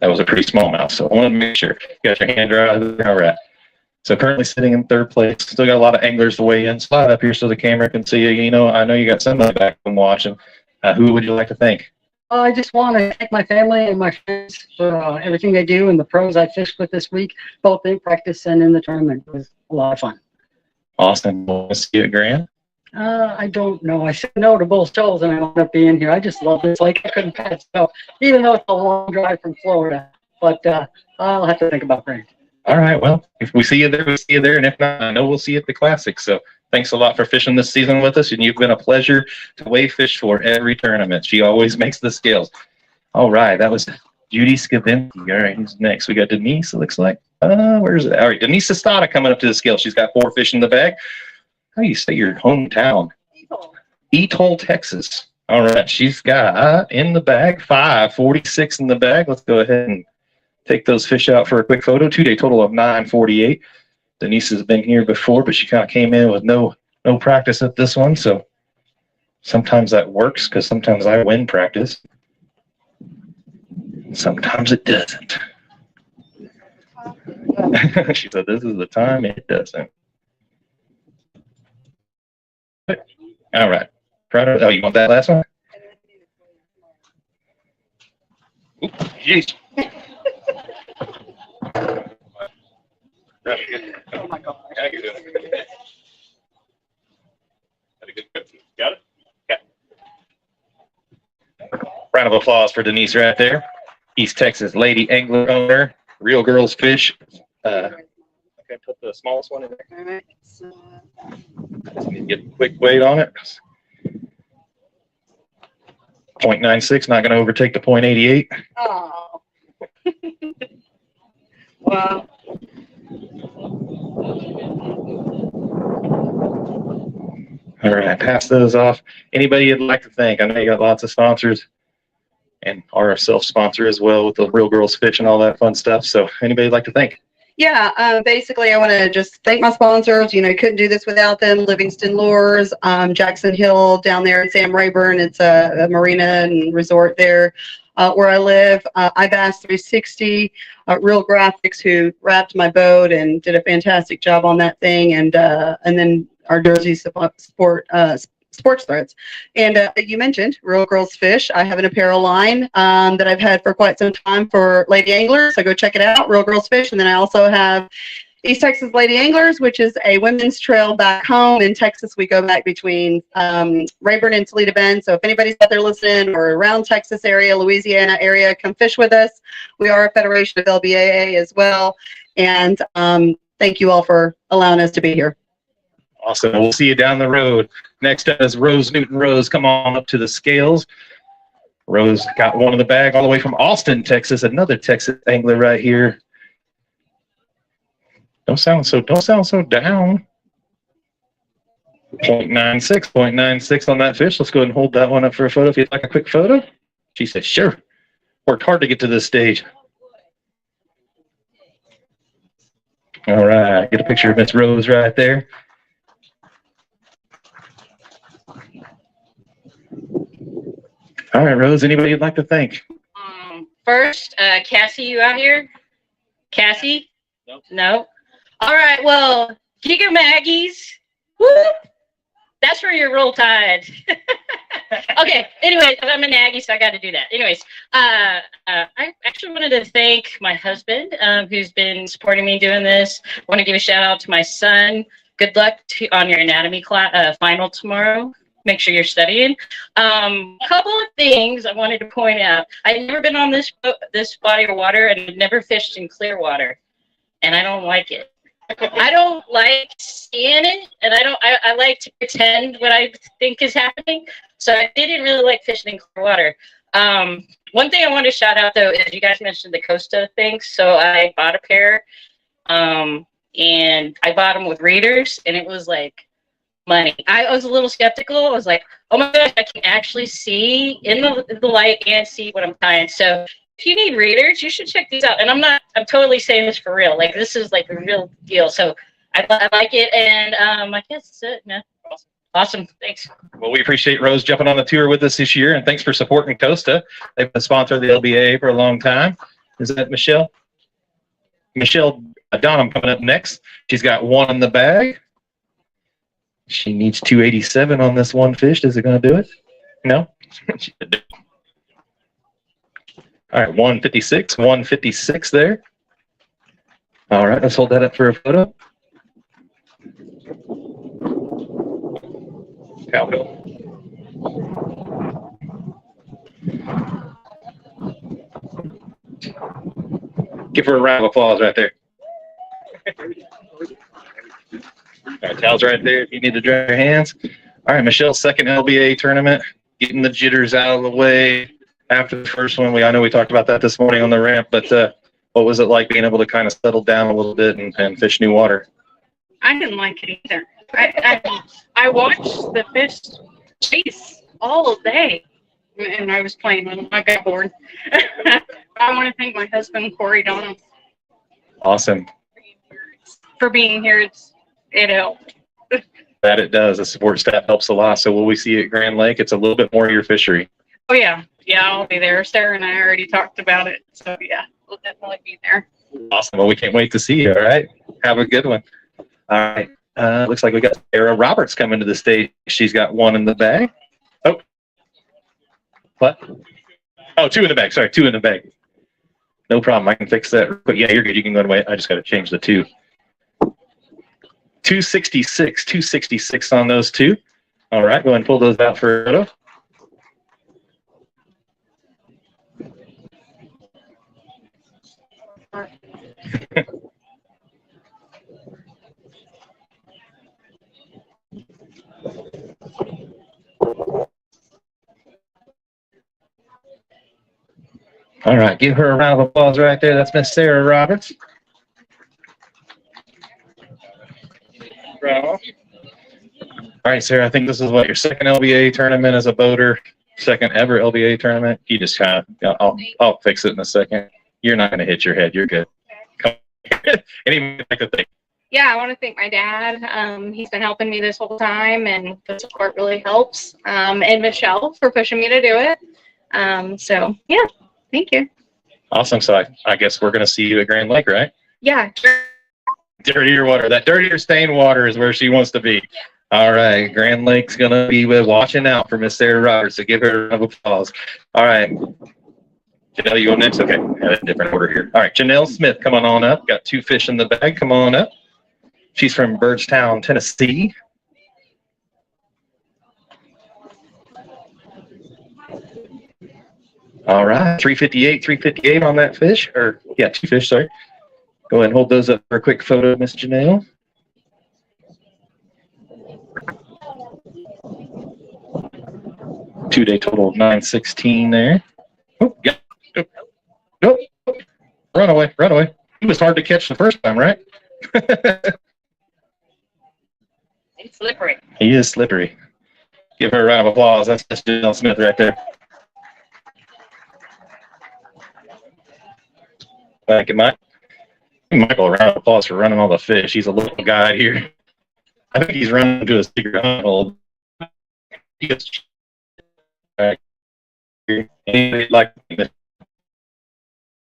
[SPEAKER 1] That was a pretty small mouse, so I wanted to make sure. You got your hand right all right. So currently sitting in third place. Still got a lot of anglers to weigh in. Slide up here so the camera can see you. You know, I know you got somebody back from watching. Who would you like to thank?
[SPEAKER 9] I just want to thank my family and my friends for everything they do and the pros I fished with this week, both in practice and in the tournament. It was a lot of fun.
[SPEAKER 1] Awesome. We'll see you at Grand.
[SPEAKER 9] I don't know. I said no to both Shoals and I wound up being here. I just love this lake. I couldn't pass it up, even though it's a long drive from Florida. But I'll have to think about Grand.
[SPEAKER 1] All right. Well, if we see you there, we see you there. And if not, I know we'll see you at the Classic. So thanks a lot for fishing this season with us. And you've been a pleasure to weigh fish for every tournament. She always makes the scales. All right. That was Judy Skavinsky. All right. Who's next? We got Denise, it looks like. Where is it? All right. Denise Estada coming up to the scale. She's got 4 fish in the bag. How do you say your hometown? Etoll, Texas. All right. She's got in the bag 546 in the bag. Let's go ahead and take those fish out for a quick photo. 2-day total of 948. Denise has been here before, but she kind of came in with no practice at this one. So sometimes that works because sometimes I win practice. Sometimes it doesn't. She said, this is the time it doesn't. All right. Oh, you want that last one? Ooh, jeez.
[SPEAKER 2] Oh my God. Yeah, you're doing it. Had a good trip. Got it?
[SPEAKER 1] Round of applause for Denise right there. East Texas lady angler owner, Real Girls Fish. Okay, put the smallest one in there.
[SPEAKER 5] All right. So,
[SPEAKER 1] Just need to get a quick weight on it. 0.96, not going to overtake the 0.88.
[SPEAKER 5] oh. Wow.
[SPEAKER 1] All right, pass those off. Anybody you'd like to thank? I know you got lots of sponsors and are a self-sponsor as well with the Real Girls Fish and all that fun stuff. So anybody you'd like to thank?
[SPEAKER 5] Yeah, basically, I want to just thank my sponsors. You know, couldn't do this without them. Livingston Lures, Jackson Hill down there in Sam Rayburn. It's a marina and resort there where I live. iBass 360, Real Graphics, who wrapped my boat and did a fantastic job on that thing. And then our Jersey sports threads. And you mentioned Real Girls Fish. I have an apparel line that I've had for quite some time for lady anglers. So go check it out, Real Girls Fish. And then I also have East Texas Lady Anglers, which is a women's trail back home in Texas. We go back between Rayburn and Toledo Bend. So if anybody's out there listening or around Texas area, Louisiana area, come fish with us. We are a federation of LBAA as well. And thank you all for allowing us to be here.
[SPEAKER 1] Awesome. We'll see you down the road. Next up is Rose Newton. Rose, come on up to the scales. Rose got one in the bag all the way from Austin, Texas. Another Texas angler right here. Don't sound so down. 0.96 on that fish. Let's go ahead and hold that one up for a photo if you'd like a quick photo. She said, sure. Worked hard to get to this stage. All right. Get a picture of Miss Rose right there. All right, Rose, anybody you'd like to thank?
[SPEAKER 4] First, Cassie, you out here? Cassie? Nope. No? All right, well, Giga Maggie's. Whoop! That's where your Roll Tide. Okay, anyway, I'm an Aggie, so I got to do that. Anyways, I actually wanted to thank my husband who's been supporting me doing this. I want to give a shout out to my son. Good luck on your anatomy class, final tomorrow. Make sure you're studying. A couple of things I wanted to point out. I've never been on this body of water and I've never fished in clear water, and I don't like it. I don't like seeing it, and I like to pretend what I think is happening. So I didn't really like fishing in clear water. One thing I want to shout out though is you guys mentioned the Costa things. So I bought a pair, and I bought them with readers, and it was like money. I was a little skeptical. I was like, oh my gosh, I can actually see in the light and see what I'm tying. So if you need readers, you should check these out. And I'm totally saying this for real. Like, this is like a real deal. So I like it. And I guess that's it. Yeah. Awesome. Thanks.
[SPEAKER 1] Well, we appreciate Rose jumping on the tour with us this year. And thanks for supporting Costa. They've been a sponsor of the LBAA for a long time. Is that Michelle? Michelle Donham coming up next. She's got one in the bag. She needs 287 on this one fish. Is it going to do it? No? All right, 156 there. All right, let's hold that up for a photo. Cowbell. Give her a round of applause right there. All right, towels right there if you need to dry your hands. All right, Michelle's second LBA tournament, getting the jitters out of the way after the first one. I know we talked about that this morning on the ramp, but what was it like being able to kind of settle down a little bit and fish new water?
[SPEAKER 6] I didn't like it either. I watched the fish chase all day.
[SPEAKER 7] and I was playing with them. I got bored. I want to thank my husband, Corey Donald,
[SPEAKER 1] Awesome.
[SPEAKER 7] for being here. It helped.
[SPEAKER 1] That it does. The support staff helps a lot. So will we see you at Grand Lake? It's a little bit more your fishery.
[SPEAKER 7] Oh yeah, I'll be there. Sarah and I already talked about it, so yeah, we'll definitely be there.
[SPEAKER 1] Awesome. Well, we can't wait to see you. All right. Have a good one. All right. Looks like we got Sarah Roberts coming to the stage. She's got one in the bag. Oh. What? Oh, two in the bag. Sorry, two in the bag. No problem. I can fix that real quick. Yeah, you're good. You can go away. I just got to change the two. 266 on those two. All right. Go ahead and pull those out for a photo. All right, give her a round of applause right there. That's Miss Sarah Roberts. All right, Sarah, I think this is what, your second LBA tournament as a boater, second ever LBA tournament. You just kind of, I'll fix it in a second. You're not going to hit your head. You're good. Anything like to think?
[SPEAKER 6] Yeah, I want to thank my dad. He's been helping me this whole time, and the support really helps. And Michelle for pushing me to do it. So yeah, thank you.
[SPEAKER 1] Awesome. So I guess we're going to see you at Grand Lake, right?
[SPEAKER 6] Yeah.
[SPEAKER 1] Dirtier water. That dirtier stained water is where she wants to be. All right. Grand Lake's going to be watching out for Miss Sarah Roberts. So give her a round of applause. All right. Janelle, you go next? Okay. I have a different order here. All right. Janelle Smith, come on up. Got two fish in the bag. Come on up. She's from Birdstown, Tennessee. All right. 358 on that fish. Or, yeah, two fish, sorry. Go ahead and hold those up for a quick photo, Miss Janelle. Two-day total of 916 there. Oh, yeah. Nope. Run away. He was hard to catch the first time, right?
[SPEAKER 4] He's slippery.
[SPEAKER 1] He is slippery. Give her a round of applause. That's Janelle Smith right there. Thank you, Mike. Michael, a round of applause for running all the fish. He's a little guy here. I think he's running to a secret hunt hole. Anybody like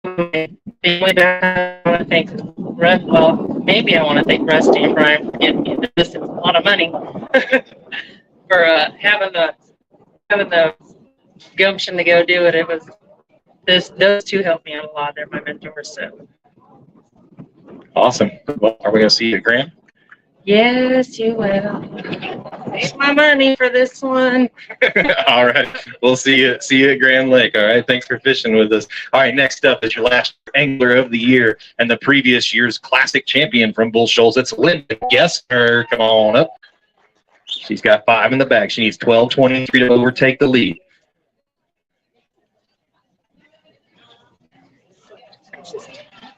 [SPEAKER 4] I want to thank Russ. Well, maybe I want to thank Rusty and Brian for getting me this. It was a lot of money for having the gumption to go do it. It was those two helped me out a lot. They're my mentors. So
[SPEAKER 1] awesome. Well, are we gonna see you at Grand?
[SPEAKER 4] yes, you will. Save my money for this one.
[SPEAKER 1] All right. We'll see you at Grand Lake. All right. Thanks for fishing with us. All right. Next up is your last angler of the year and the previous year's classic champion from Bull Shoals. It's Linda Gessner. Come on up. She's got 5 in the bag. She needs 12:23 to overtake the lead.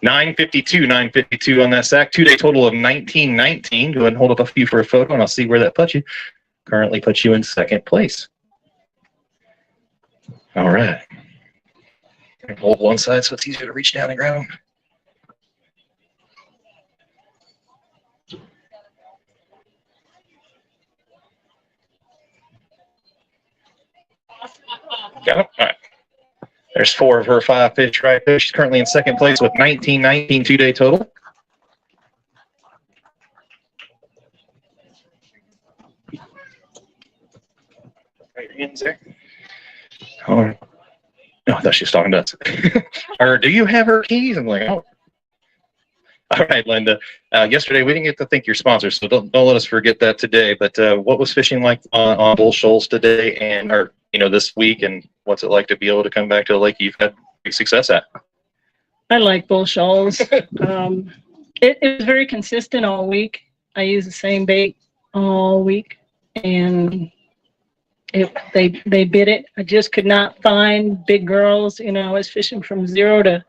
[SPEAKER 1] $9.52 on that sack. 2-day total of 1919. Go ahead and hold up a few for a photo, and I'll see where that puts you. Currently puts you in second place. All right. Hold one side so it's easier to reach down and grab them. Got them? All right. There's 4 of her 5 fish right there. She's currently in second place with 1919 2-day total. Right, your hands there. All right. No, I thought she was talking to us. Or do you have her keys? I'm like, oh. All right, Linda. Yesterday we didn't get to thank your sponsors, so don't let us forget that today. But what was fishing like on Bull Shoals today, and this week, and what's it like to be able to come back to a lake you've had big success at?
[SPEAKER 10] I like Bull Shoals. It was very consistent all week. I used the same bait all week, and they bit it. I just could not find big girls. I was fishing from 0 to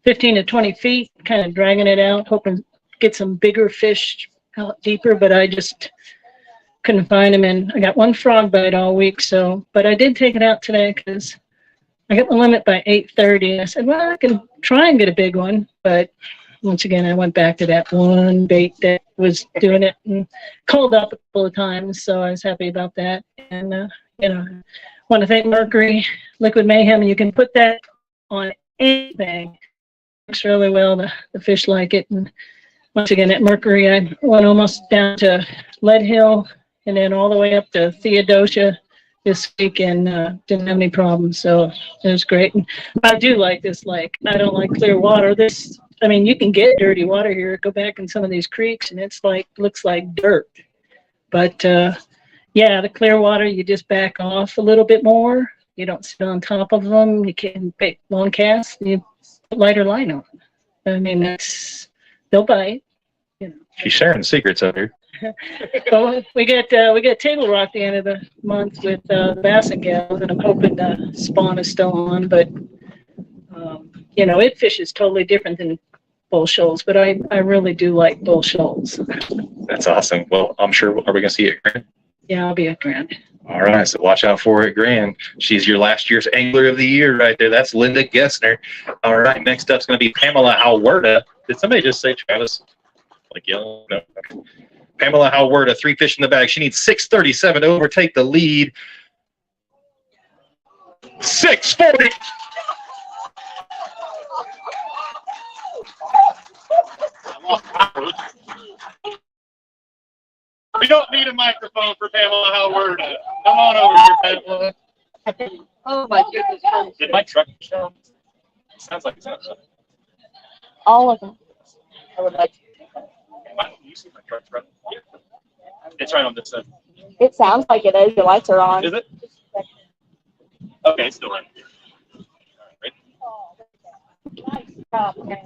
[SPEAKER 10] 15 to 20 feet, kind of dragging it out, hoping to get some bigger fish out deeper, but I just couldn't find them, and I got one frog bite all week. So, but I did take it out today because I got the limit by 8:30. I said, well, I can try and get a big one, but once again, I went back to that one bait that was doing it and called up a couple of times. So I was happy about that. And, you know, want to thank Mercury Liquid Mayhem. You can put that on anything. Works really well. The fish like it. And once again, at Mercury, I went almost down to Lead Hill and then all the way up to Theodosia this week and didn't have any problems. So it was great. And I do like this lake. I don't like clear water. I mean, you can get dirty water here. Go back in some of these creeks and it's like, looks like dirt. But yeah, the clear water, you just back off a little bit more. You don't sit on top of them. You can make long casts. You put lighter line on. I mean, they'll bite. You know.
[SPEAKER 1] She's sharing secrets out here.
[SPEAKER 10] Well, we get Table Rock the end of the month with the Bassin Gals, and I'm hoping the spawn is still on. But you know, it fishes totally different than Bull Shoals, but I really do like Bull Shoals.
[SPEAKER 1] That's awesome. Well, I'm sure. Are we gonna see it, Grand?
[SPEAKER 10] Yeah, I'll be at Grand.
[SPEAKER 1] All right, so watch out for it, Grand. She's your last year's Angler of the Year right there. That's Linda Gessner. All right, next up's going to be Pamela Halwerda. Did somebody just say Travis? Like yellow? No. Okay. Pamela Halwerda, 3 fish in the bag. She needs 6:37 to overtake the lead. 6:40.
[SPEAKER 2] We don't need a microphone for Pamela Halwerda. Come on over here, Pamela.
[SPEAKER 11] Oh my goodness.
[SPEAKER 2] Did my truck show? Sounds like it's not.
[SPEAKER 11] All of them. I would like to.
[SPEAKER 2] You see my truck running? It's right on this side.
[SPEAKER 11] It sounds like it is. Your lights are on.
[SPEAKER 2] Is it? Okay, it's still running.
[SPEAKER 11] Nice job, man.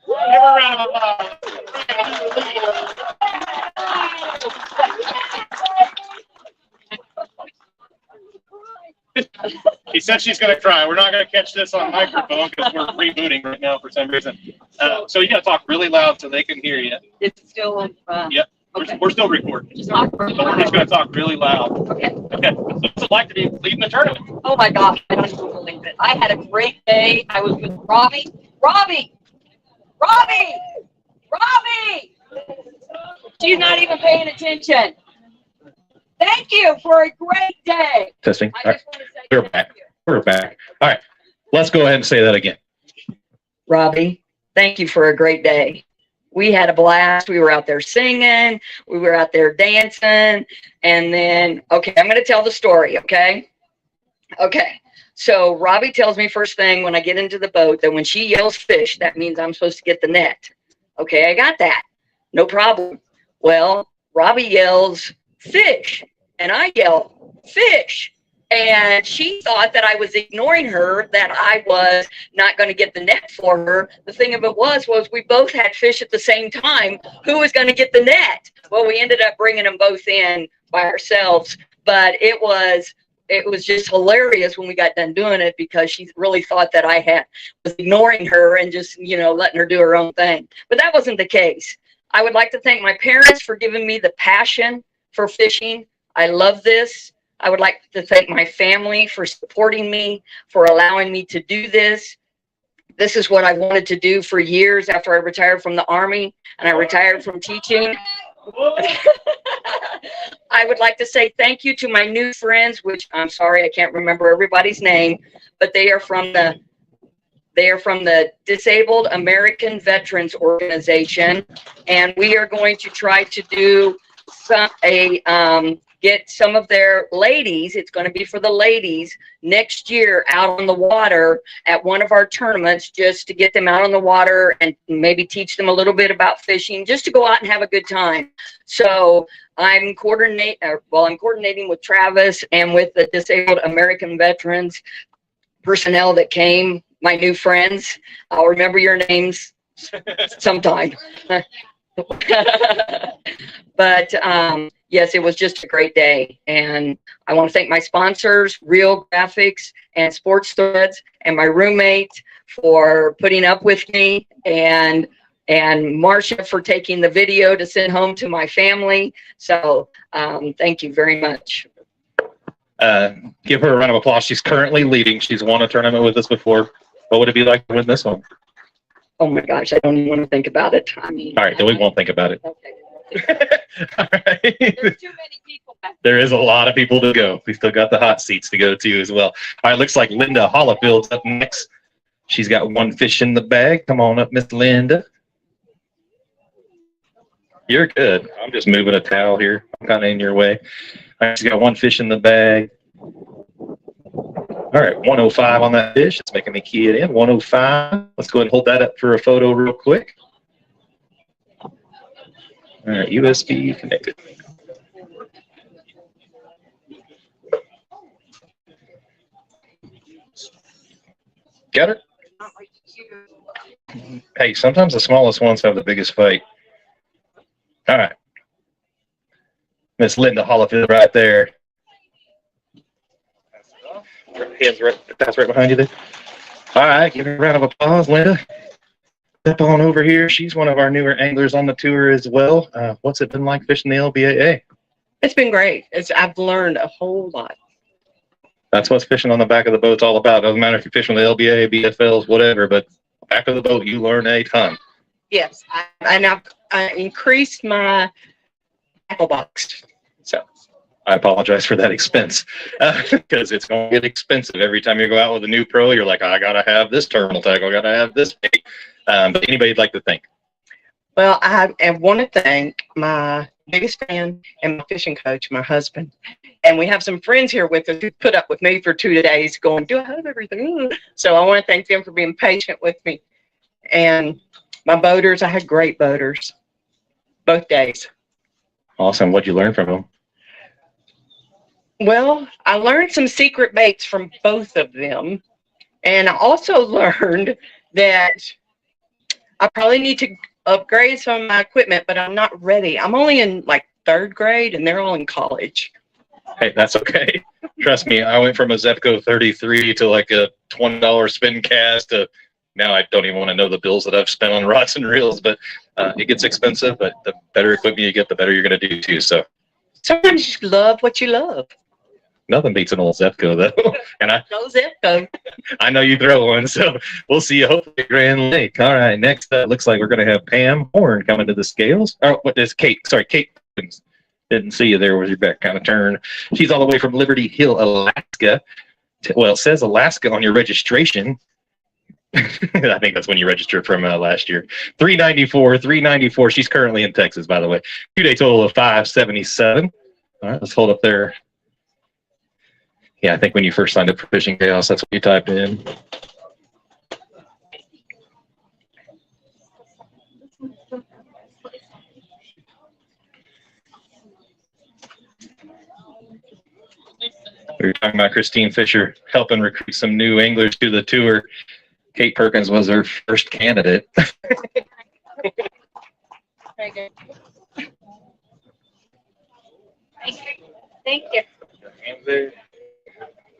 [SPEAKER 2] Give her a round of applause. He said she's going to cry. We're not going to catch this on microphone because we're rebooting right now for some reason. So you got to talk really loud so they can hear you.
[SPEAKER 11] It's still on.
[SPEAKER 2] Yep.
[SPEAKER 11] Okay.
[SPEAKER 2] We're still recording.
[SPEAKER 11] Just not
[SPEAKER 2] But we're just going to talk really loud.
[SPEAKER 11] Okay.
[SPEAKER 2] Okay. So what's it like to be leading the tournament?
[SPEAKER 11] Oh my gosh, I don't even believe it. I had a great day. I was with Robbie. Robbie! She's not even paying attention. Thank you for a great day.
[SPEAKER 1] Testing.
[SPEAKER 11] I
[SPEAKER 1] All right,
[SPEAKER 11] just want to say
[SPEAKER 1] we're
[SPEAKER 11] thank
[SPEAKER 1] back.
[SPEAKER 11] you.
[SPEAKER 1] We're back. All right, let's go ahead and say that again.
[SPEAKER 11] Robbie, thank you for a great day. We had a blast. We were out there singing. We were out there dancing. And then, okay, I'm going to tell the story, okay? Okay. So Robbie tells me first thing when I get into the boat that when she yells fish, that means I'm supposed to get the net. Okay, I got that. No problem. Well, Robbie yells fish, and I yell fish. And she thought that I was ignoring her, that I was not going to get the net for her. The thing of it was we both had fish at the same time. Who was going to get the net? Well, we ended up bringing them both in by ourselves. But it was just hilarious when we got done doing it because she really thought that I was ignoring her and just, letting her do her own thing. But that wasn't the case. I would like to thank my parents for giving me the passion for fishing. I love this. I would like to thank my family for supporting me, for allowing me to do this. This is what I wanted to do for years after I retired from the Army and I retired from teaching. I would like to say thank you to my new friends, which I'm sorry, I can't remember everybody's name, but they are from the Disabled American Veterans Organization. And we are going to try to do get some of their ladies, it's going to be for the ladies, next year out on the water at one of our tournaments, just to get them out on the water and maybe teach them a little bit about fishing, just to go out and have a good time. So I'm coordinating with Travis and with the Disabled American Veterans personnel that came, my new friends. I'll remember your names sometime. But yes, it was just a great day. And I want to thank my sponsors, Real Graphics and Sports Threads, and my roommate for putting up with me. And and Marcia for taking the video to send home to my family. So thank you very much.
[SPEAKER 1] Give her a round of applause. She's currently leading. She's won a tournament with us before. What would it be like to win this one?
[SPEAKER 11] Oh my gosh, I don't even want to think about it. I mean,
[SPEAKER 1] All right, then we won't think about it.
[SPEAKER 11] Okay.
[SPEAKER 1] All right.
[SPEAKER 11] There's too many people back
[SPEAKER 1] There is a lot of people to go. We still got the hot seats to go to as well. All right, looks like Linda Hollifield's up next. She's got one fish in the bag. Come on up, Miss Linda. You're good. I'm just moving a towel here. I'm kind of in your way. All right, she's got one fish in the bag. All right, 105 on that fish. It's making me key it in. 105. Let's go ahead and hold that up for a photo real quick. All right, USB connected. Got her? Hey, sometimes the smallest ones have the biggest fight. All right. Miss Linda Hollifield right there. Hands right, that's right behind you there. All right, give her a round of applause, Linda. Step on over here. She's one of our newer anglers on the tour as well. What's it been like fishing the LBAA?
[SPEAKER 4] It's been great. I've learned a whole lot.
[SPEAKER 1] That's what fishing on the back of the boat's all about. Doesn't matter if you're fishing the LBA, BFLs, whatever, but back of the boat, you learn a ton.
[SPEAKER 4] Yes, I increased my tackle box.
[SPEAKER 1] So I apologize for that expense because it's going to get expensive every time you go out with a new pro. You're like, I got to have this terminal tackle. I got to have this bait. But anybody'd like to think?
[SPEAKER 4] Well, I want to thank my biggest fan and my fishing coach, my husband. And we have some friends here with us who put up with me for 2 days going, do I have everything? So I want to thank them for being patient with me. And my boaters, I had great boaters both days.
[SPEAKER 1] Awesome. What'd you learn from them?
[SPEAKER 4] Well, I learned some secret baits from both of them. And I also learned that I probably need to upgrade some of my equipment, but I'm not ready. I'm only in like 3rd grade and they're all in college.
[SPEAKER 1] Hey, that's okay. Trust me, I went from a Zepco 33 to like a $20 spin cast to now I don't even want to know the bills that I've spent on rods and reels, but it gets expensive, but the better equipment you get, the better you're going to do too. So
[SPEAKER 4] sometimes you love what you love.
[SPEAKER 1] Nothing beats an old Zepco though. And
[SPEAKER 4] No Zepco.
[SPEAKER 1] I know you throw one, so we'll see you hopefully at Grand Lake. All right, next up, looks like we're going to have Pam Horn coming to the scales. Oh, what is Kate? Sorry, Kate. Didn't see you there with your back kind of turned. She's all the way from Liberty Hill, Alaska. Well, it says Alaska on your registration. I think that's when you registered from last year. 394. She's currently in Texas, by the way. 2-day total of 577. All right, let's hold up there. Yeah, I think when you first signed up for Fishing Chaos, that's what you typed in. We were talking about Christine Fisher helping recruit some new anglers to the tour. Kate Perkins was her first candidate.
[SPEAKER 3] Very good. Thank you.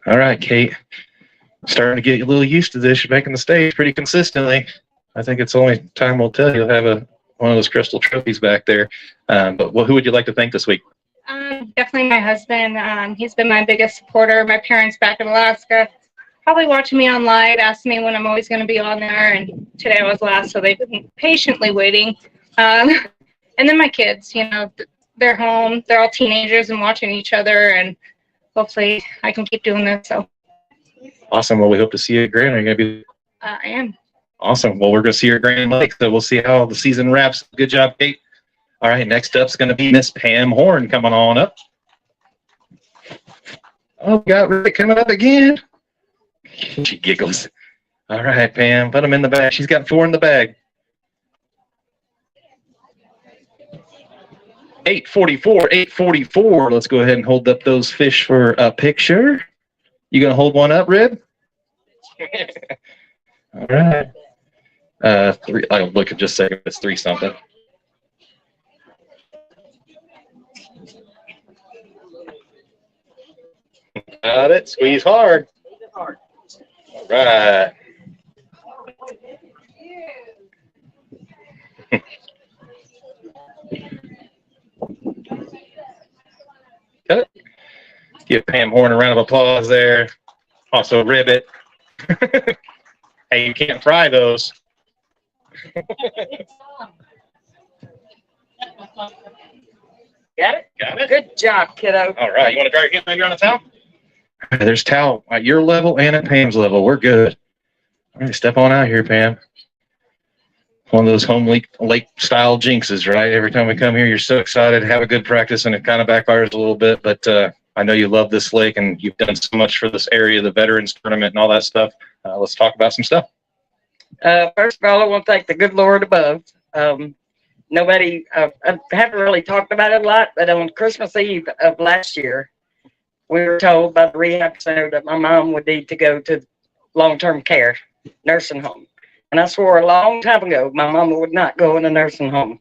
[SPEAKER 1] All right, Kate. Starting to get a little used to this. You're making the stage pretty consistently. I think it's only time will tell. You'll have one of those crystal trophies back there. But who would you like to thank this week?
[SPEAKER 6] Definitely my husband. He's been my biggest supporter. My parents back in Alaska, probably watching me on live, asking me when I'm always going to be on there. And today I was last, so they've been patiently waiting. And then my kids, they're home. They're all teenagers and watching each other. And hopefully I can keep doing this. So
[SPEAKER 1] awesome. Well, we hope to see you at Grand. Are you going to be?
[SPEAKER 6] I am.
[SPEAKER 1] Awesome. Well, we're going to see you at Grand Lake. So we'll see how the season wraps. Good job, Kate. All right, next up is going to be Miss Pam Horn coming on up. Oh, got Rick coming up again. She giggles. All right, Pam, put them in the bag. She's got 4 in the bag. 844. Let's go ahead and hold up those fish for a picture. You going to hold one up, Rib? All right. 3. I'll look at just a second. It's 3 something. Got it. Squeeze hard. All right. Cut. Give Pam Horn a round of applause there. Also, ribbit. Hey, you can't fry those.
[SPEAKER 11] Got it?
[SPEAKER 1] Got it?
[SPEAKER 11] Good job, kiddo.
[SPEAKER 1] All right. You want to dry your hand maybe on a towel? All right, there's towel at your level and at Pam's level. We're good. All right, step on out here, Pam. One of those home lake style jinxes, right? Every time we come here, you're so excited, have a good practice, and it kind of backfires a little bit. But I know you love this lake, and you've done so much for this area, the Veterans Tournament, and all that stuff. Let's talk about some stuff.
[SPEAKER 11] First of all, I want to thank the good Lord above. Nobody, I haven't really talked about it a lot, but on Christmas Eve of last year, we were told by the rehab center that my mom would need to go to long-term care, nursing home. And I swore a long time ago my mama would not go in a nursing home.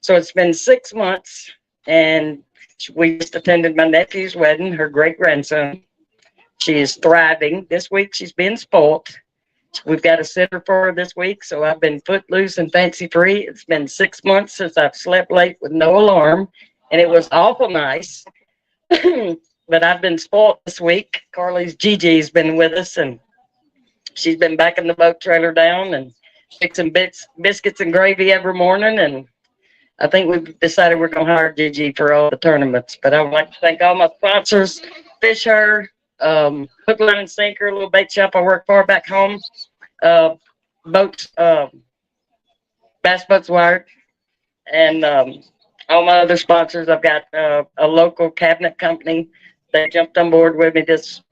[SPEAKER 11] So it's been 6 months, and we just attended my nephew's wedding, her great-grandson. She is thriving. This week she's been spoiled. We've got a sitter for her this week, so I've been footloose and fancy-free. It's been 6 months since I've slept late with no alarm, and it was awful nice. But I've been spoiled this week. Carly's Gigi's been with us, and she's been backing the boat trailer down and fixing biscuits and gravy every morning. And I think we've decided we're going to hire Gigi for all the tournaments. But I would like to thank all my sponsors, Fish Her, Hook, Line, and Sinker, a little bait shop I work for back home, boats, Bass Boats Wired, and all my other sponsors. I've got a local cabinet company that jumped on board with me this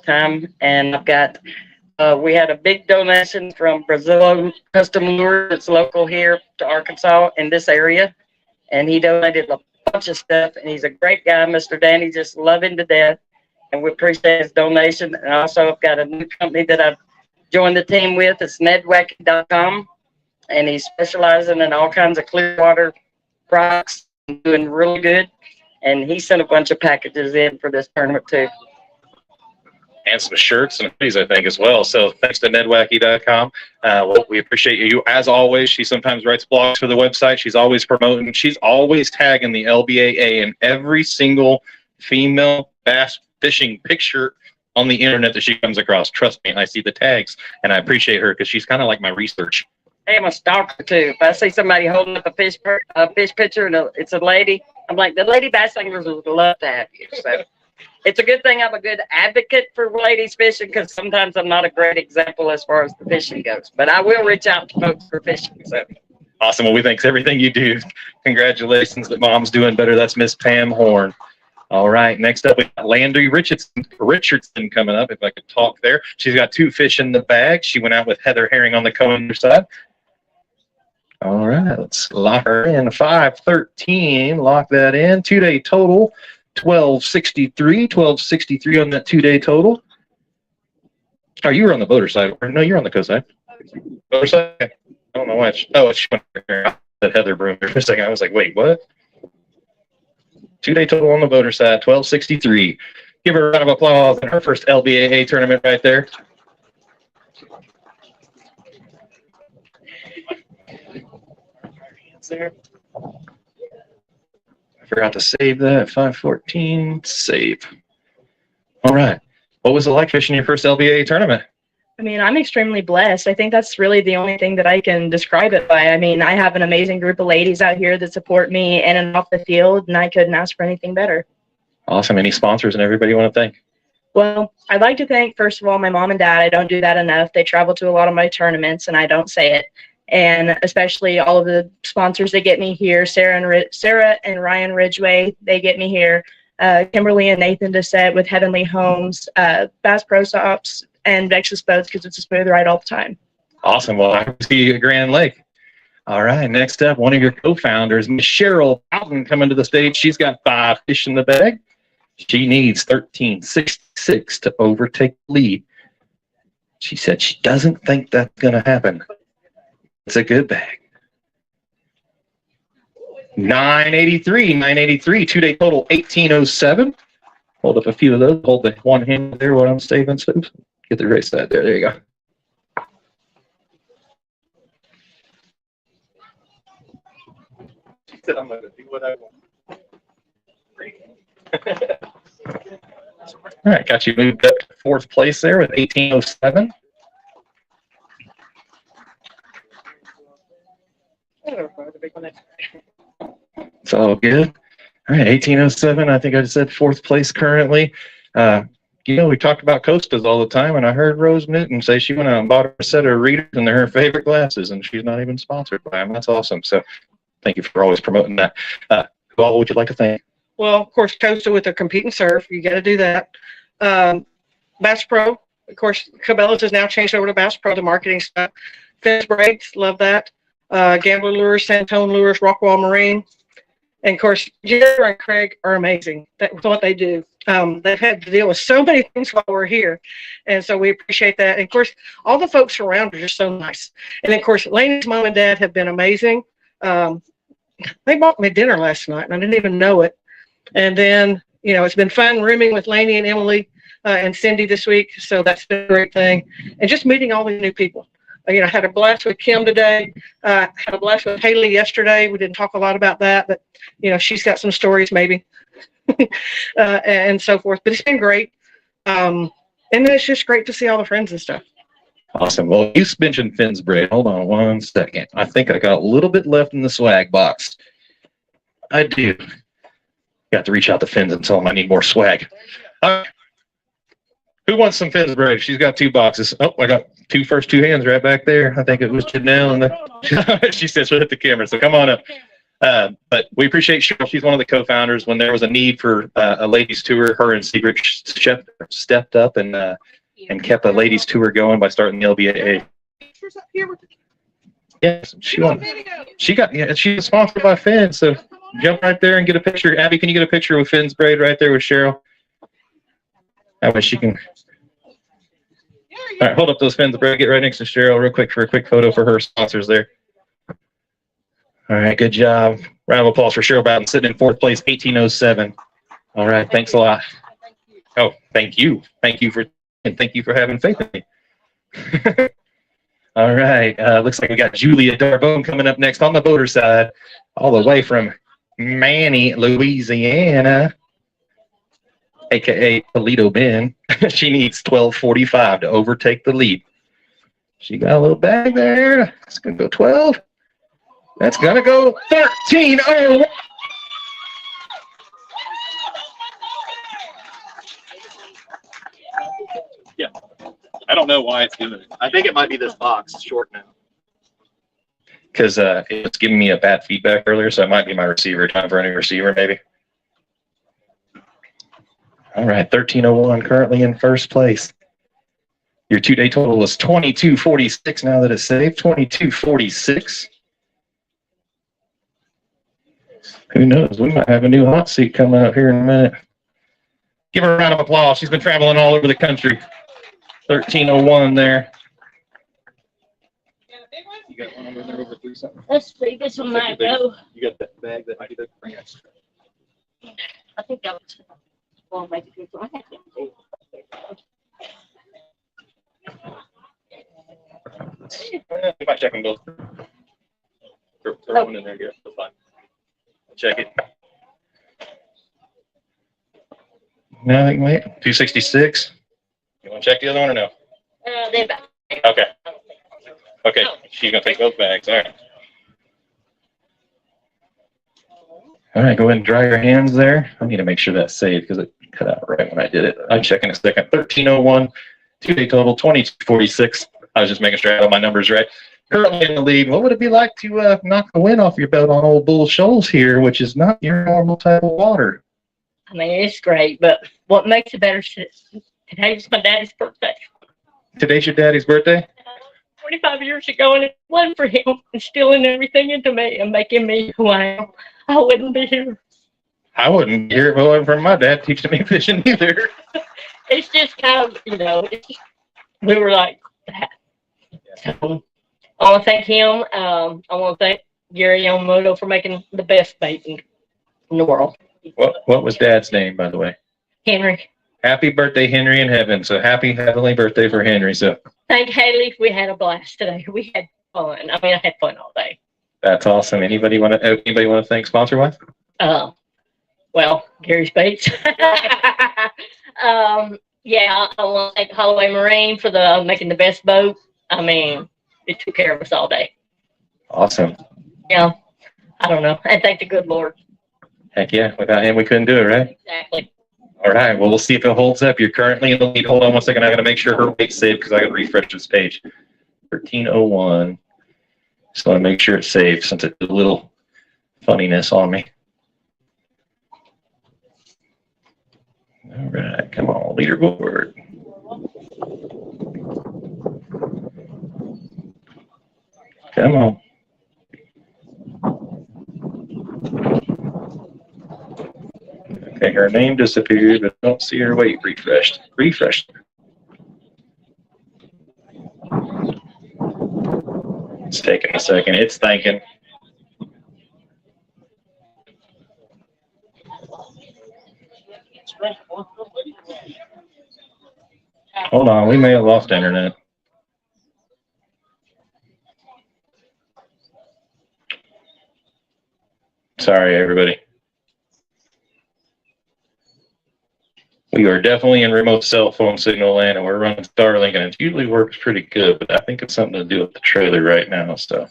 [SPEAKER 11] time, and I've got we had a big donation from Brazil Custom Lure that's local here to Arkansas in this area, and he donated a bunch of stuff, and he's a great guy, Mr. Danny, just love him to death, and we appreciate his donation. And also I've got a new company that I've joined the team with. It's nedwacky.com, and he's specializing in all kinds of clear water products, doing really good, and he sent a bunch of packages in for this tournament too.
[SPEAKER 1] And some shirts and hoodies, I think, as well. So thanks to nedwacky.com. Well, we appreciate you. As always, she sometimes writes blogs for the website. She's always promoting. She's always tagging the LBAA in every single female bass fishing picture on the internet that she comes across. Trust me, I see the tags, and I appreciate her because she's kind of like my research.
[SPEAKER 11] Hey, I'm a stalker too. If I see somebody holding up a fish picture and it's a lady, I'm like, the lady bass anglers would love to have you. So it's a good thing I'm a good advocate for ladies fishing, because sometimes I'm not a great example as far as the fishing goes. But I will reach out to folks for fishing. So
[SPEAKER 1] Awesome. Well, we thanks everything you do. Congratulations that Mom's doing better. That's Miss Pam Horn. All right. Next up, we got Landry Richardson coming up. If I could talk there. She's got 2 fish in the bag. She went out with Heather Herring on the co-owner side. All right. Let's lock her in. 513. Lock that in. 2-day total. 1263 on that 2-day total. Oh, you were on the boater side. No, you're on the co-side. Boater side? I don't know why. It's that Heather Broom for a second. I was like, wait, what? 2-day total on the boater side, 1263. Give her a round of applause in her first LBAA tournament right there. There. I forgot to save that. 514. Save. All right. What was it like fishing your first LBAA tournament?
[SPEAKER 12] I mean, I'm extremely blessed. I think that's really the only thing that I can describe it by. I mean, I have an amazing group of ladies out here that support me in and off the field, and I couldn't ask for anything better.
[SPEAKER 1] Awesome. Any sponsors and everybody you want to thank?
[SPEAKER 12] Well, I'd like to thank, first of all, my mom and dad. I don't do that enough. They travel to a lot of my tournaments, and I don't say it. And especially all of the sponsors that get me here, Sarah and Ryan Ridgway, they get me here. Kimberly and Nathan Dissett with Heavenly Homes, Bass Pro Shops, and Vexus Boats, because it's a smooth ride all the time.
[SPEAKER 1] Awesome. Well, I see you at Grand Lake. All right. Next up, one of your co-founders, Miss Cheryl Bowden, coming to the stage. She's got 5 fish in the bag. She needs 1366 to overtake the lead. She said she doesn't think that's going to happen. It's a good bag. 983, 2-day total, 1807. Hold up a few of those. Hold the one hand there while I'm saving. So get the right side there. There you go. said, I'm going to do what I want. All right, got you moved up to fourth place there with 1807. It's all good. All right, 1807. I think I just said fourth place currently. We talked about Costas all the time, and I heard Rose Newton say she went out and bought her a set of readers and they're her favorite glasses, and she's not even sponsored by them. That's awesome. So thank you for always promoting that. Who all would you like to thank?
[SPEAKER 7] Well, of course, Costa with the compete and surf. You got to do that. Bass Pro, of course, Cabela's has now changed over to Bass Pro, the marketing stuff. Fins Breaks, love that. Gambler Lures, Santone Lures, Rockwall Marine. And of course, Jerry and Craig are amazing. That's what they do. They've had to deal with so many things while we're here. And so we appreciate that. And of course, all the folks around are just so nice. And of course, Lainey's mom and dad have been amazing. They bought me dinner last night and I didn't even know it. And then, it's been fun rooming with Lainey and Emily and Cindy this week. So that's been a great thing. And just meeting all these new people. I had a blast with Kim today. Had a blast with Haley yesterday. We didn't talk a lot about that, but she's got some stories maybe, and so forth. But it's been great, and then it's just great to see all the friends and stuff.
[SPEAKER 1] Awesome. Well, you mentioned Finn's Braid. Hold on one second. I think I got a little bit left in the swag box. I do. Got to reach out to Finn's and tell them I need more swag. Who wants some Finn's Braid? She's got 2 boxes. Oh, I got first two hands right back there. I think it was Janelle, and she says she'll hit the camera. So come on up. But we appreciate Cheryl. She's one of the co-founders. When there was a need for a ladies tour, her and Secret stepped up and kept a ladies tour going by starting the LBAA. Yes, she's sponsored by Finn. So jump right there and get a picture. Abby, can you get a picture with Finn's Braid right there with Cheryl? That way she can. All right, hold up those Finn's Braid. Get right next to Cheryl real quick for a quick photo for her sponsors there. All right, good job. Round of applause for Cheryl Bowden, sitting in fourth place, 1807. All right, thanks a lot. Oh, thank you. Thank you for having faith in me. All right, looks like we got Julia Darbone coming up next on the boater side, all the way from Manny, Louisiana, aka Toledo Bend. She needs 12:45 to overtake the lead. She got a little bag there. It's gonna go 12. That's gonna go 13:01.
[SPEAKER 2] Yeah, I don't know why it's doing it. I think it might be this box short now.
[SPEAKER 1] Because it was giving me a bad feedback earlier, so it might be my receiver. Time for a new receiver, maybe. All right, 13:01, currently in first place. Your 2-day total is 22:46 now that it's saved, 22:46. Who knows? We might have a new hot seat coming up here in a minute. Give her a round of applause. She's been traveling all over the country. 13:01 there. You got one over there over 3 something?
[SPEAKER 8] Let's see, this one might go.
[SPEAKER 1] You got that bag that might be bring it.
[SPEAKER 8] I think that was. Well, make it good. I have to.
[SPEAKER 1] You might check them both. Throw one in there, yeah, that's fine. Check it. No, I can wait. 266. You want to check the other one or no?
[SPEAKER 8] They're back.
[SPEAKER 1] Okay. Okay, she's going to take both bags. All right. All right, go ahead and dry your hands there. I need to make sure that's saved because it cut out right when I did it. I'll check in a second. 13:01, 2-day total, 22:46. I was just making sure I had all my numbers right. Currently in the lead, what would it be like to knock the wind off your belt on old Bull Shoals here, which is not your normal type of water?
[SPEAKER 4] I mean, it's great, but what makes it better is today's my daddy's birthday.
[SPEAKER 1] Today's your daddy's birthday?
[SPEAKER 4] 45 years ago, and if it wasn't for him instilling everything into me and making me who I am, I wouldn't be here.
[SPEAKER 1] I wouldn't hear it wasn't from my dad teaching me fishing either.
[SPEAKER 4] It's just kind of, it's just, we were like that. So, I want to thank him. I want to thank Gary Yamamoto for making the best bait in the world.
[SPEAKER 1] What was Dad's name, by the way?
[SPEAKER 4] Henry.
[SPEAKER 1] Happy birthday, Henry in heaven. So happy heavenly birthday for Henry. So
[SPEAKER 4] thank Haley. We had a blast today. We had fun. I mean, I had fun all day.
[SPEAKER 1] That's awesome. Anybody want to thank sponsor wise?
[SPEAKER 8] Well, Gary Spates. Yeah, I want to thank Holloway Marine for making the best boat. I mean, it took care of us all day.
[SPEAKER 1] Awesome.
[SPEAKER 8] Yeah, I don't know. And thank the good Lord.
[SPEAKER 1] Heck yeah. Without him, we couldn't do it, right?
[SPEAKER 8] Exactly.
[SPEAKER 1] All right. Well, we'll see if it holds up. You're currently in the lead. Hold on 1 second. I got to make sure her weight's saved because I got to refresh this page. 1301. Just want to make sure it's saved since it did a little funniness on me. All right. Come on, leaderboard. Come on. Okay, her name disappeared, but I don't see her weight refreshed. Refreshed. It's taking a second. It's thinking. Hold on, we may have lost internet. Sorry, everybody. We are definitely in remote cell phone signal land, and we're running Starlink, and it usually works pretty good, but I think it's something to do with the trailer right now, so I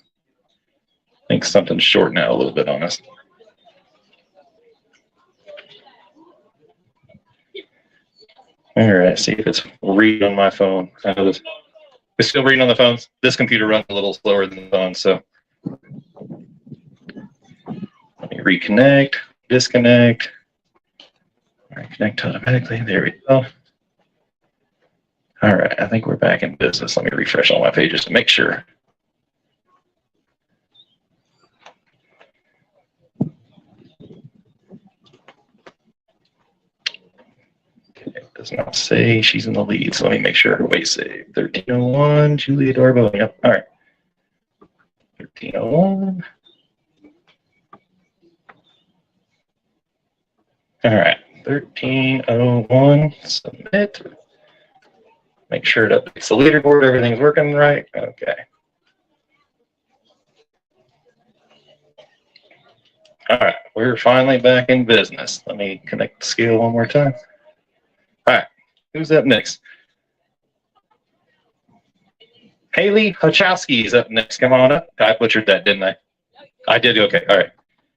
[SPEAKER 1] think something's shorting out a little bit on us. All right, see if it's reading on my phone. I know this. It's still reading on the phones. This computer runs a little slower than the phone, so let me reconnect, disconnect. All right, connect automatically. There we go. All right, I think we're back in business. Let me refresh all my pages to make sure. Okay, it does not say she's in the lead, so let me make sure her weight's saved. 1301, Julia Darbo. Yep, all right. 1301. All right. 1301, submit. Make sure it updates the leaderboard. Everything's working right. Okay. All right, we're finally back in business. Let me connect the scale one more time. All right, who's up next? Haley Hachowski is up next. Come on up. I butchered that, didn't I? I did. Okay. All right.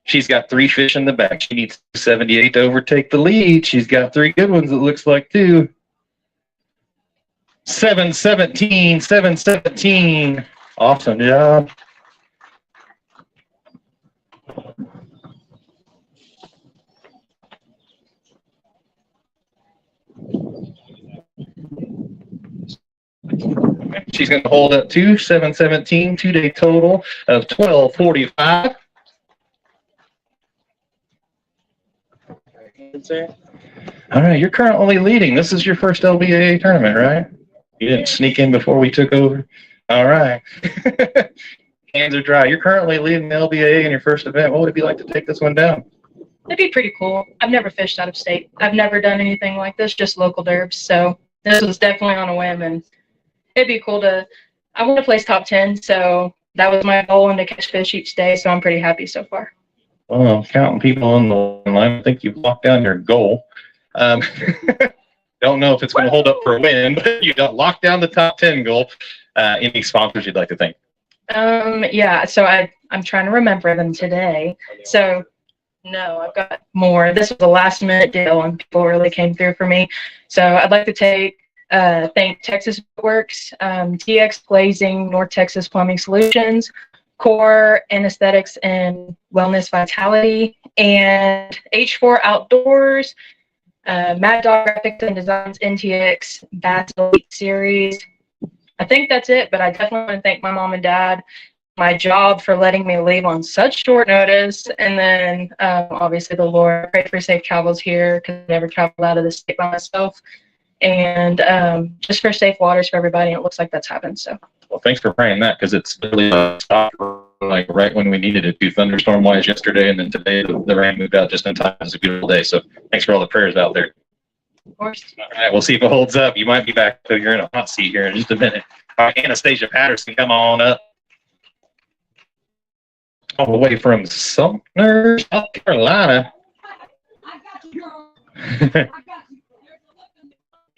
[SPEAKER 1] She's got 3 fish in the back. She needs 78 to overtake the lead. She's got 3 good ones, it looks like, too. 717, 717. Awesome job. She's going to hold up to 717, 2-day total of 1245. All right, you're currently leading. This is your first LBAA tournament, right? You didn't sneak in before we took over? All right. Hands are dry. You're currently leading the LBAA in your first event. What would it be like to take this one down?
[SPEAKER 12] It'd be pretty cool. I've never fished out of state. I've never done anything like this, just local derbs. So this was definitely on a whim, and it'd be cool I want to place top 10, so that was my goal, and to catch fish each day, so I'm pretty happy so far.
[SPEAKER 1] Well, I'm counting people on the line. I think you've locked down your goal. Don't know if it's going to hold up for a win, but you got locked down the top 10 goal. Any sponsors you'd like to thank?
[SPEAKER 12] Yeah, so I'm trying to remember them today. So no, I've got more. This was a last minute deal, and people really came through for me. So I'd like to thank Texas Works, TX Glazing, North Texas Plumbing Solutions, Core Anesthetics and Wellness Vitality, and H4 Outdoors, Mad Dog Graphics and Designs, NTX, Bass Elite Series. I think that's it, but I definitely want to thank my mom and dad, my job for letting me leave on such short notice, and then obviously the Lord. Pray for safe travels here because I never traveled out of the state by myself, and just for safe waters for everybody. And it looks like that's happened. So.
[SPEAKER 1] Well, thanks for praying that, because it's really stopped like right when we needed it to, thunderstorm wise yesterday, and then today the rain moved out just in time. It's a beautiful day. So thanks for all the prayers out there.
[SPEAKER 12] Of course.
[SPEAKER 1] All right, we'll see if it holds up. You might be back, so you're in a hot seat here in just a minute. All right, Anastasia Patterson, come on up. all the way from Sumner, South Carolina.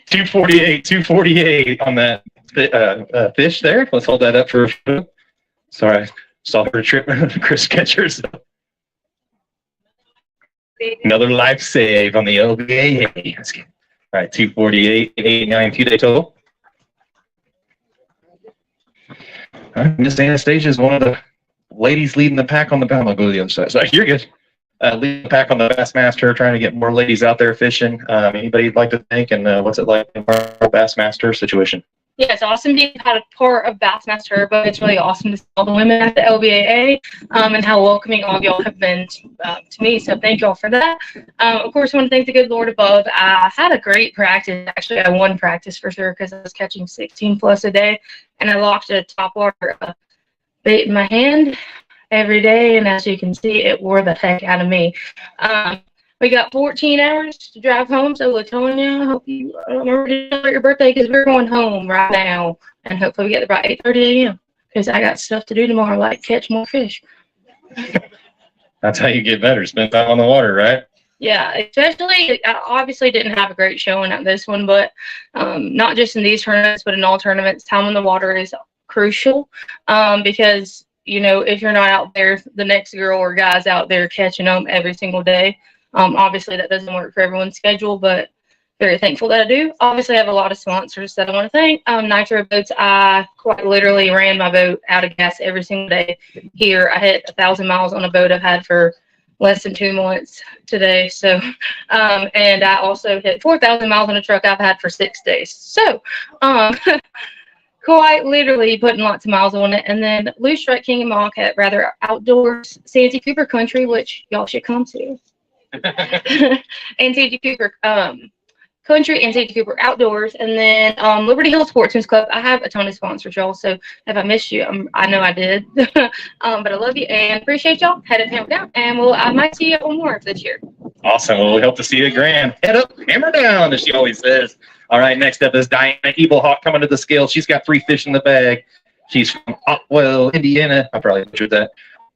[SPEAKER 1] 248 on that fish there. Let's hold that up for a photo. Sorry, saw her trip, Chris Catchers. Another life save on the LBAA. All right, 248, 89, 2-day total. All right, Miss Anastasia is one of the ladies leading the pack on the bound. I'll go to the other side. So you're good. Leading the pack on the Bassmaster, trying to get more ladies out there fishing. Anybody you'd like to thank, and what's it like in our Bassmaster situation?
[SPEAKER 12] Yeah, it's awesome being part of Bassmaster, but it's really awesome to see all the women at the LBAA and how welcoming all of y'all have been to me. So thank y'all for that. Of course, I want to thank the good Lord above. I had a great practice. Actually, I won practice for sure because I was catching 16 plus a day, and I locked a topwater bait in my hand every day, and as you can see, it wore the heck out of me. We got 14 hours to drive home, so Latonia, I hope you remember to celebrate your birthday because we're going home right now, and hopefully we get there by 8:30 a.m. because I got stuff to do tomorrow, like catch more fish.
[SPEAKER 1] That's how you get better. Spend time on the water, right?
[SPEAKER 12] Yeah, especially, I obviously didn't have a great showing at this one, but not just in these tournaments, but in all tournaments, time on the water is crucial because, you know, if you're not out there, the next girl or guy's out there catching them every single day. Obviously, that doesn't work for everyone's schedule, but very thankful that I do. Obviously, I have a lot of sponsors that I want to thank. Nitro Boats, I quite literally ran my boat out of gas every single day here. I hit 1,000 miles on a boat I've had for less than 2 months today. So, and I also hit 4,000 miles on a truck I've had for 6 days. So, quite literally putting lots of miles on it. And then Loose Strike King and Mock at rather outdoors Santee Cooper Country, which y'all should come to. And Santee Cooper Country and Santee Cooper Outdoors, and then Liberty Hill Sportsman's Club. I have a ton of sponsors, y'all. So if I missed you, I know I did, but I love you and appreciate y'all. Head up, hammer down, and I might see you one more this year.
[SPEAKER 1] Awesome. Well, we hope to see you at Grand. Head up, hammer down, as she always says. All right, next up is Diana Eaglehawk coming to the scale. She's got 3 fish in the bag. She's from Otwell, Indiana. I probably butchered that.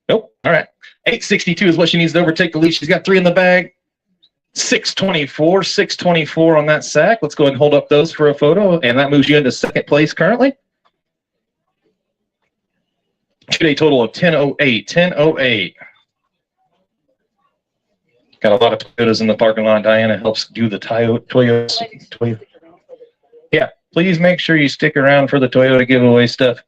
[SPEAKER 1] Nope. All right. 862 is what she needs to overtake the lead. She's got 3 in the bag. 624 on that sack. Let's go ahead and hold up those for a photo, and that moves you into second place currently. 2-day total of 10:08. Got a lot of Toyotas in the parking lot. Diana helps do the Toyota. Yeah, please make sure you stick around for the Toyota giveaway stuff.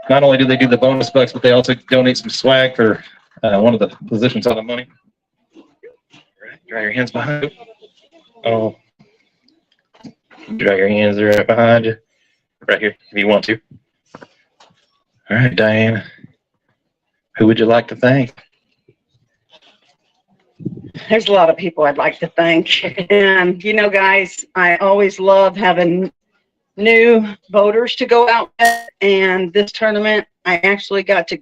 [SPEAKER 1] Not only do they do the bonus bucks, but they also donate some swag for one of the positions on the money. Dry your hands behind you. Oh. Dry your hands right behind you. Right here, if you want to. All right, Diana. Who would you like to thank?
[SPEAKER 5] There's a lot of people I'd like to thank. And, you know, guys, I always love having new boaters to go out with. And this tournament, I actually got to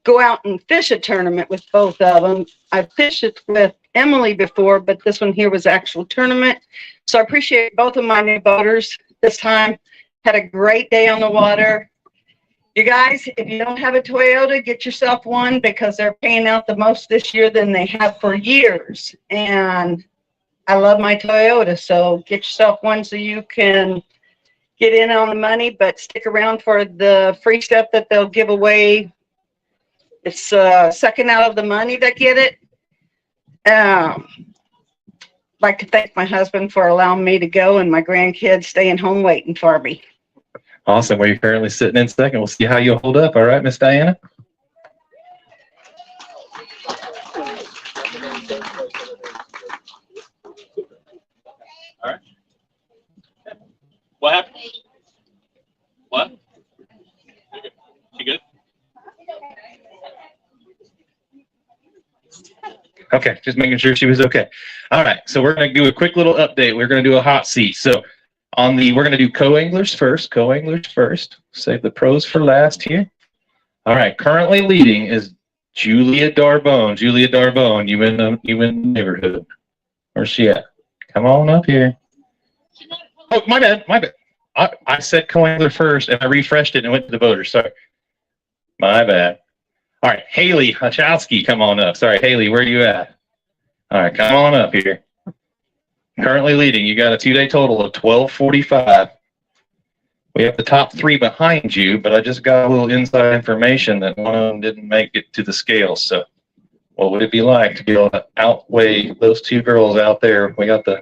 [SPEAKER 5] go out and fish a tournament with both of them. I've fished it with Emily before, but this one here was actual tournament. So I appreciate both of my new boaters this time. Had a great day on the water. You guys, if you don't have a Toyota, get yourself one because they're paying out the most this year than they have for years. And I love my Toyota, so get yourself one so you can get in on the money, but stick around for the free stuff that they'll give away. It's second out of the money that get it. Like to thank my husband for allowing me to go and my grandkids staying home waiting for me.
[SPEAKER 1] Awesome. Well, you're currently sitting in second. We'll see how you hold up. All right, Miss Diana?
[SPEAKER 2] All right. What happened? What? You good?
[SPEAKER 1] Okay, just making sure she was okay. All right, so we're going to do a quick little update. We're going to do a hot seat. So we're going to do co-anglers first. Save the pros for last here. All right, currently leading is Julia Darbone. Julia Darbone, you in the neighborhood. Where's she at? Come on up here. Oh, my bad. I said co-angler first, and I refreshed it and went to the voters. Sorry. My bad. All right, Haley Hachowski, come on up. Sorry, Haley, where are you at? All right, come on up here. Currently leading. You got a 2-day total of 12:45. We have the top 3 behind you, but I just got a little inside information that one of them didn't make it to the scale. So what would it be like to be able to outweigh those 2 girls out there? We got the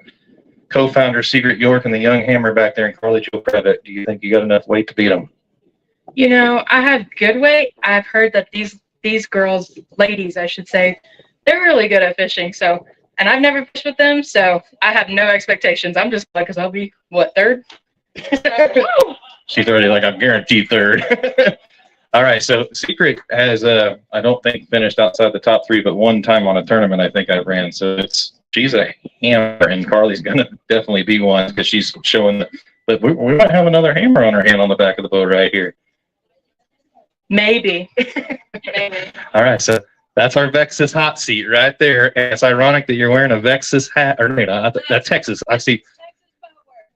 [SPEAKER 1] co-founder, Secret York, and the young hammer back there in Carly Joe Credit. Do you think you got enough weight to beat them?
[SPEAKER 4] You know, I have good weight. I've heard that these girls, ladies, I should say, they're really good at fishing. So, and I've never fished with them, so I have no expectations. I'm just like, because I'll be, what, 3rd?
[SPEAKER 1] She's already like, I'm guaranteed 3rd. All right, so Secret has, I don't think finished outside the top 3, but one time on a tournament I think I ran. So she's a hammer, and Carly's gonna definitely be one because she's showing. But we might have another hammer on her hand on the back of the boat right here.
[SPEAKER 4] Maybe.
[SPEAKER 1] All right, so that's our Vexus hot seat right there. And it's ironic that you're wearing a Vexus hat, or no, that's Texas. I see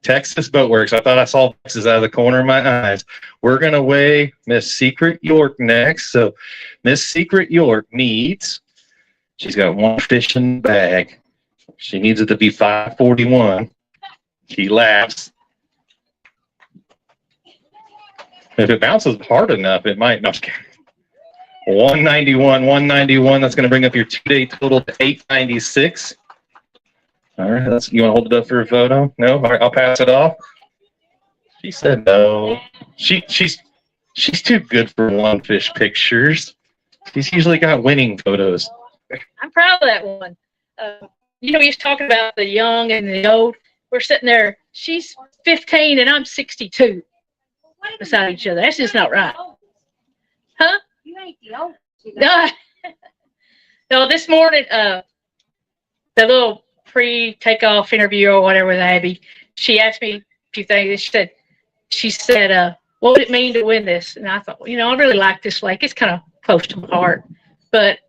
[SPEAKER 1] Texas Boatworks. I thought I saw Vexus out of the corner of my eyes. We're gonna weigh Miss Secret York next. So Miss Secret York needs. She's got 1 fish in the bag. She needs it to be 541. She laughs. If it bounces hard enough, it might. No, 191. That's going to bring up your 2-day total to 896. All right, you want to hold it up for a photo? No. All right, I'll pass it off. She said no. She's too good for one fish pictures. She's usually got winning photos.
[SPEAKER 10] I'm proud of that one. You know, he's talking about the young and the old. We're sitting there. She's 15 and I'm 62 beside each other. That's just not right. Huh?
[SPEAKER 6] You ain't the old.
[SPEAKER 10] No. No, this morning, the little pre-takeoff interview or whatever with Abby, she asked me a few things. She said, what would it mean to win this? And I thought, well, you know, I really like this lake. It's kind of close to my heart. But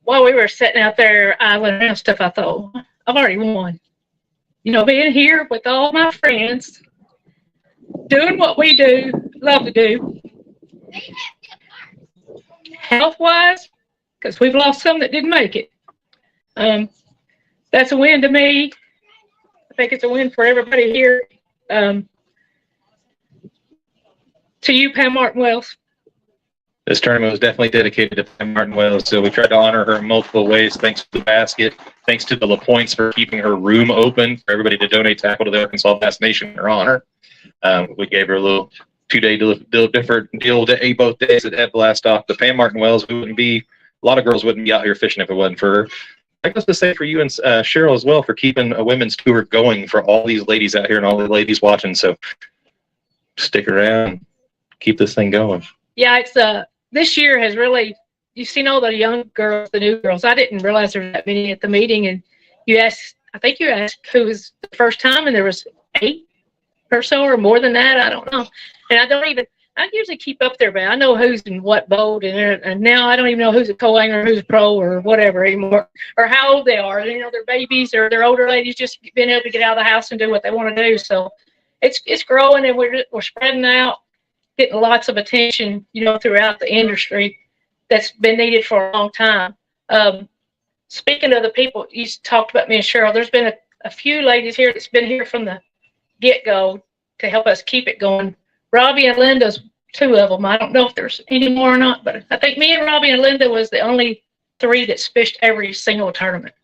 [SPEAKER 10] while we were sitting out there idling around stuff, I thought, well, I've already won. You know, being here with all my friends, doing what we do, love to do. Health-wise, because we've lost some that didn't make it. That's a win to me. I think it's a win for everybody here. To you, Pam Martin Wells.
[SPEAKER 1] This tournament was definitely dedicated to Pam Martin Wells, so we tried to honor her in multiple ways. Thanks to the basket, thanks to the La Pointes for keeping her room open for everybody to donate tackle to the Arkansas Bass Nation in her honor. We gave her a little 2-day deal to A both days at Blast Off. But Pam Martin Wells, a lot of girls wouldn't be out here fishing if it wasn't for her. I guess to say for you and Cheryl as well for keeping a women's tour going for all these ladies out here and all the ladies watching. So stick around, keep this thing going.
[SPEAKER 10] Yeah, it's this year has really, you've seen all the young girls, the new girls. I didn't realize there were that many at the meeting. And I think you asked who was the first time, and there was 8 or so, or more than that. I don't know. And I usually keep up there, but I know who's in what boat, and now I don't even know who's a co-angler, who's a pro, or whatever anymore, or how old they are. You know, they're babies or they're older ladies just being able to get out of the house and do what they want to do. So it's growing, and we're spreading out, getting lots of attention, you know, throughout the industry that's been needed for a long time. Speaking of the people, you talked about me and Cheryl, there's been a few ladies here that's been here from the get-go to help us keep it going. Robbie and Linda's 2 of them. I don't know if there's any more or not, but I think me and Robbie and Linda was the only 3 that's fished every single tournament.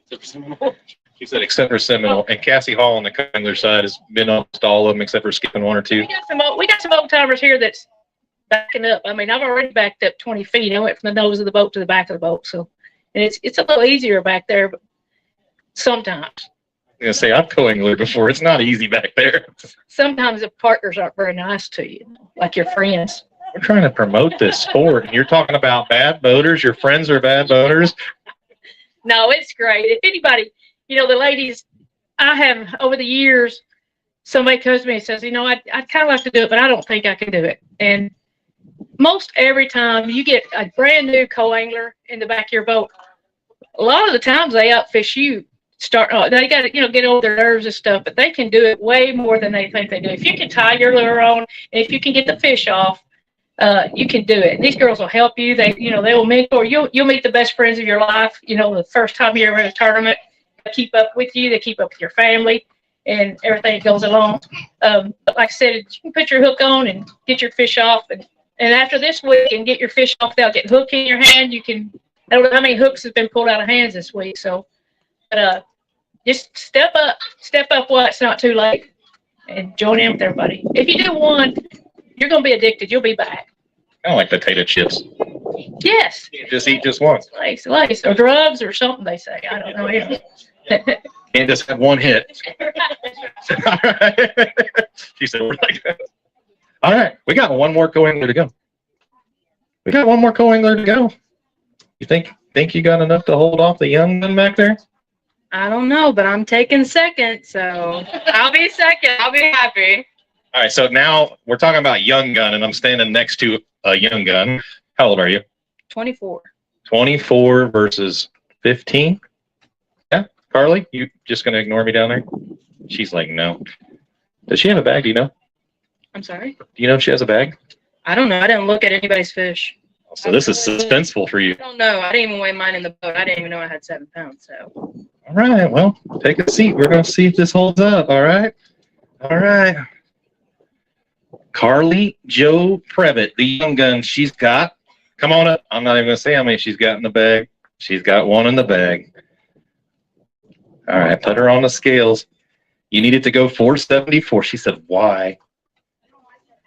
[SPEAKER 1] She said except for Seminole, and Cassie Hall on the co-angler side has been almost all of them except for skipping 1 or 2.
[SPEAKER 10] We got some old timers here that's backing up. I mean, I've already backed up 20 feet. I went from the nose of the boat to the back of the boat. So, and it's a little easier back there, but sometimes.
[SPEAKER 1] I'm going to say, I've co-anglered before. It's not easy back there.
[SPEAKER 10] Sometimes the partners aren't very nice to you, like your friends.
[SPEAKER 1] We're trying to promote this sport, and you're talking about bad boaters. Your friends are bad boaters.
[SPEAKER 10] No, it's great. If anybody, you know, the ladies, I have over the years, somebody comes to me and says, you know, I'd kind of like to do it, but I don't think I can do it. And most every time you get a brand new co-angler in the back of your boat, a lot of the times they outfish you. They got to, you know, get over their nerves and stuff, but they can do it way more than they think they do. If you can tie your lure on, and if you can get the fish off, you can do it. These girls will help you. They will mentor. You'll meet the best friends of your life. The first time you're in a tournament, they keep up with you. They keep up with your family and everything that goes along. But like I said, you can put your hook on and get your fish off. And after this week and get your fish off without getting hooked in your hand, I don't know how many hooks have been pulled out of hands this week. So, but just step up while it's not too late and join in with everybody. If you do one, you're going to be addicted. You'll be back.
[SPEAKER 1] Kind of like potato chips.
[SPEAKER 10] Yes.
[SPEAKER 1] You just eat just once.
[SPEAKER 10] Lace, or drugs or something, they say. I don't know.
[SPEAKER 1] Can't just have one hit. All right. She said, we're like that. All right. We got one more co-angler to go. You think you got enough to hold off the young gun back there?
[SPEAKER 12] I don't know, but I'm taking second, so I'll be second. I'll be happy.
[SPEAKER 1] All right. So now we're talking about young gun, and I'm standing next to a young gun. How old are you?
[SPEAKER 12] 24.
[SPEAKER 1] 24 versus 15. Yeah. Carly, you just going to ignore me down there? She's like, no. Does she have a bag? Do you know?
[SPEAKER 12] I'm sorry?
[SPEAKER 1] Do you know if she has a bag?
[SPEAKER 12] I don't know. I didn't look at anybody's fish.
[SPEAKER 1] So this is suspenseful for you.
[SPEAKER 12] I don't know. I didn't even weigh mine in the boat. I didn't even know I had 7 pounds. So.
[SPEAKER 1] All right. Well, take a seat. We're going to see if this holds up. All right. Carly Joe Previtt, the young gun, she's got. Come on up. I'm not even going to say how many she's got in the bag. She's got one in the bag. All right. Put her on the scales. You needed to go 474. She said, why?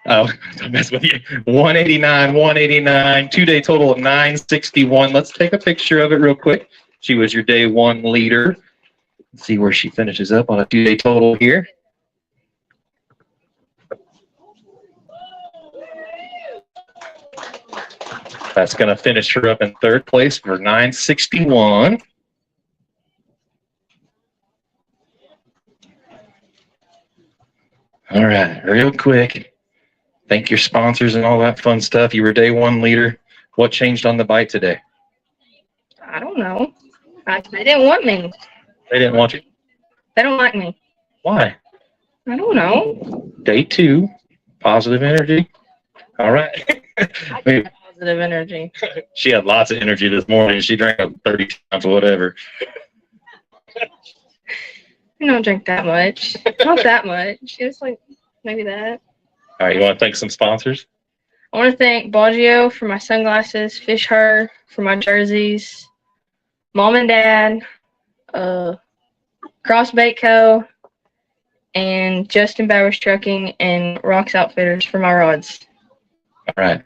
[SPEAKER 1] Oh, don't mess with you. 189, 2-day total of 961. Let's take a picture of it real quick. She was your day one leader. Let's see where she finishes up on a 2-day total here. That's going to finish her up in third place for 961. All right, real quick. Thank your sponsors and all that fun stuff. You were day one leader. What changed on the bite today?
[SPEAKER 12] I don't know. They didn't want me.
[SPEAKER 1] They didn't want you?
[SPEAKER 12] They don't like me.
[SPEAKER 1] Why?
[SPEAKER 12] I don't know.
[SPEAKER 1] Day two, positive energy. All right.
[SPEAKER 12] Positive energy.
[SPEAKER 1] She had lots of energy this morning. She drank up 30 times or whatever.
[SPEAKER 12] I don't drink that much. Not that much. Just like maybe that.
[SPEAKER 1] All right, you want to thank some sponsors?
[SPEAKER 12] I want to thank Baggio for my sunglasses, Fish Her for my jerseys, Mom and Dad, Crossbait Co., and Justin Bowers Trucking and Rocks Outfitters for my rods.
[SPEAKER 1] All right.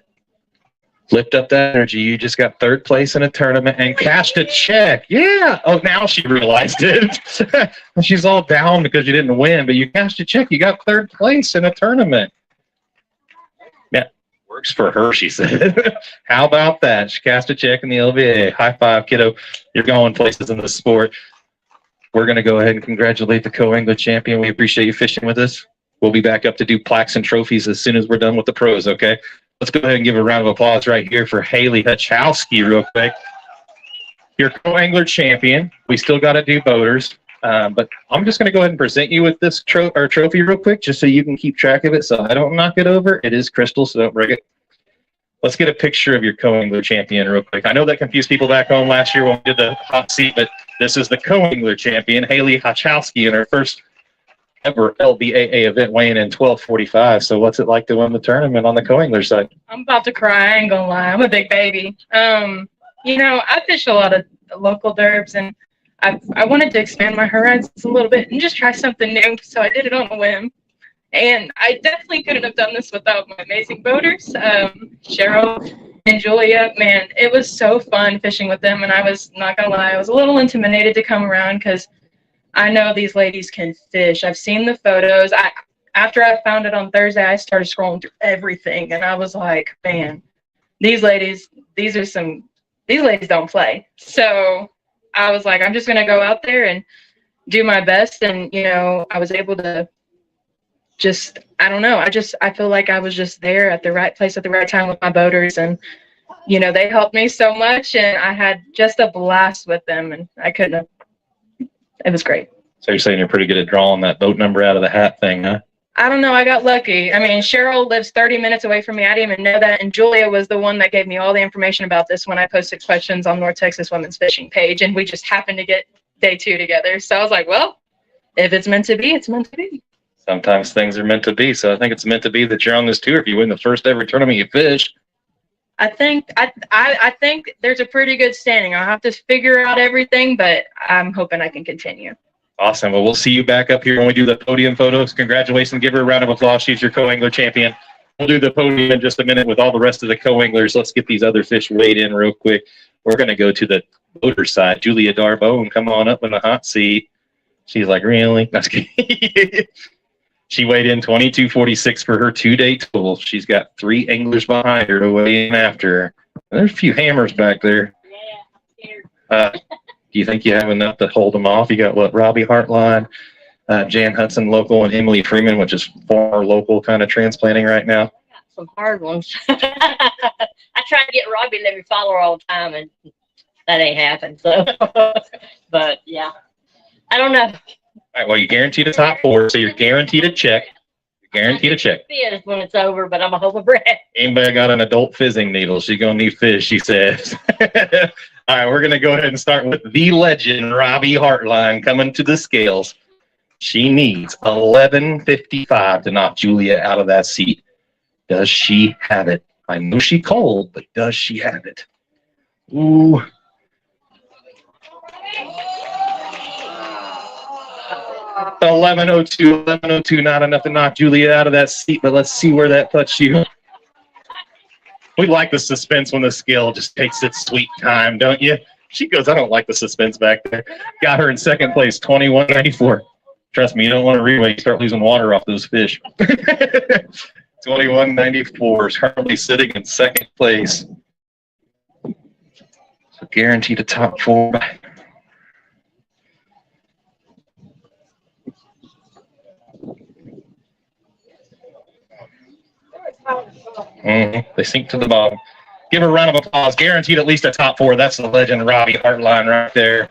[SPEAKER 1] Lift up that energy. You just got third place in a tournament and cashed a check. Yeah. Oh, now she realized it. She's all down because you didn't win, but you cashed a check. You got third place in a tournament. Yeah, works for her, she said. How about that? She cast a check in the LBAA. High five, kiddo. You're going places in the sport. We're going to go ahead and congratulate the co-angler champion. We appreciate you fishing with us. We'll be back up to do plaques and trophies as soon as we're done with the pros, okay? Let's go ahead and give a round of applause right here for Haley Hachowski real quick. Your co-angler champion. We still got to do boaters, but I'm just going to go ahead and present you with this trophy real quick just so you can keep track of it so I don't knock it over. It is crystal, so don't break it. Let's get a picture of your co-angler champion real quick. I know that confused people back home last year when we did the hot seat, but this is the co-angler champion, Haley Hachowski, in her first ever LBAA event weighing in 12:45. So what's it like to win the tournament on the co-angler side?
[SPEAKER 12] I'm about to cry. I ain't gonna lie. I'm a big baby. I fish a lot of local derbs, and I wanted to expand my horizons a little bit and just try something new. So I did it on a whim. And I definitely couldn't have done this without my amazing boaters, Cheryl and Julia. Man, it was so fun fishing with them. And I was not gonna lie, I was a little intimidated to come around because I know these ladies can fish. I've seen the photos. After I found it on Thursday, I started scrolling through everything, and I was like, man, these ladies don't play. So I was like, I'm just gonna go out there and do my best. And I was able to I feel like I was just there at the right place at the right time with my boaters, and they helped me so much, and I had just a blast with them, and it was great.
[SPEAKER 1] So you're saying you're pretty good at drawing that boat number out of the hat thing, huh?
[SPEAKER 4] I don't know. I got lucky. I mean, Cheryl lives 30 minutes away from me. I didn't even know that. And Julia was the one that gave me all the information about this when I posted questions on North Texas Women's Fishing page. And we just happened to get day 2 together. So I was like, well, if it's meant to be, it's meant to be.
[SPEAKER 1] Sometimes things are meant to be. So I think it's meant to be that you're on this tour. If you win the first ever tournament you fish.
[SPEAKER 4] I think there's a pretty good standing. I'll have to figure out everything, but I'm hoping I can continue.
[SPEAKER 1] Awesome. Well, we'll see you back up here when we do the podium photos. Congratulations. Give her a round of applause. She's your co-angler champion. We'll do the podium in just a minute with all the rest of the co-anglers. Let's get these other fish weighed in real quick. We're going to go to the boater side. Julia Darbone, come on up in the hot seat. She's like, really? No, she weighed in 22.46 for her 2-day total. She's got 3 anglers behind her to weigh in after her. There's a few hammers back there. Do you think you have enough to hold them off? You got what? Robbie Hartline, Jan Hudson local, and Emily Freeman, which is far local kind of transplanting right now.
[SPEAKER 13] Some hard ones. I try to get Robbie to let me follow her all the time, and that ain't happened. So, but yeah, I don't know.
[SPEAKER 1] All right. Well, you're guaranteed a top 4, so you're guaranteed a check. You're guaranteed a check.
[SPEAKER 13] Fish when it's over, but I'm a hope of bread.
[SPEAKER 1] Anybody got an adult fizzing needle? She's gonna need fish, she says. All right, we're going to go ahead and start with the legend, Robbie Hartline, coming to the scales. She needs 11.55 to knock Julia out of that seat. Does she have it? I know she's cold, but does she have it? Ooh. $11.02, not enough to knock Julia out of that seat, but let's see where that puts you. We like the suspense when the scale just takes its sweet time, don't you? She goes, I don't like the suspense back there. Got her in second place, 21.94. Trust me, you don't want to reweigh. You start losing water off those fish. 21.94 is currently sitting in second place. So guaranteed a top 4. They sink to the bottom. Give her a round of applause. Guaranteed at least a top 4. That's the legend Robbie Hartline right there.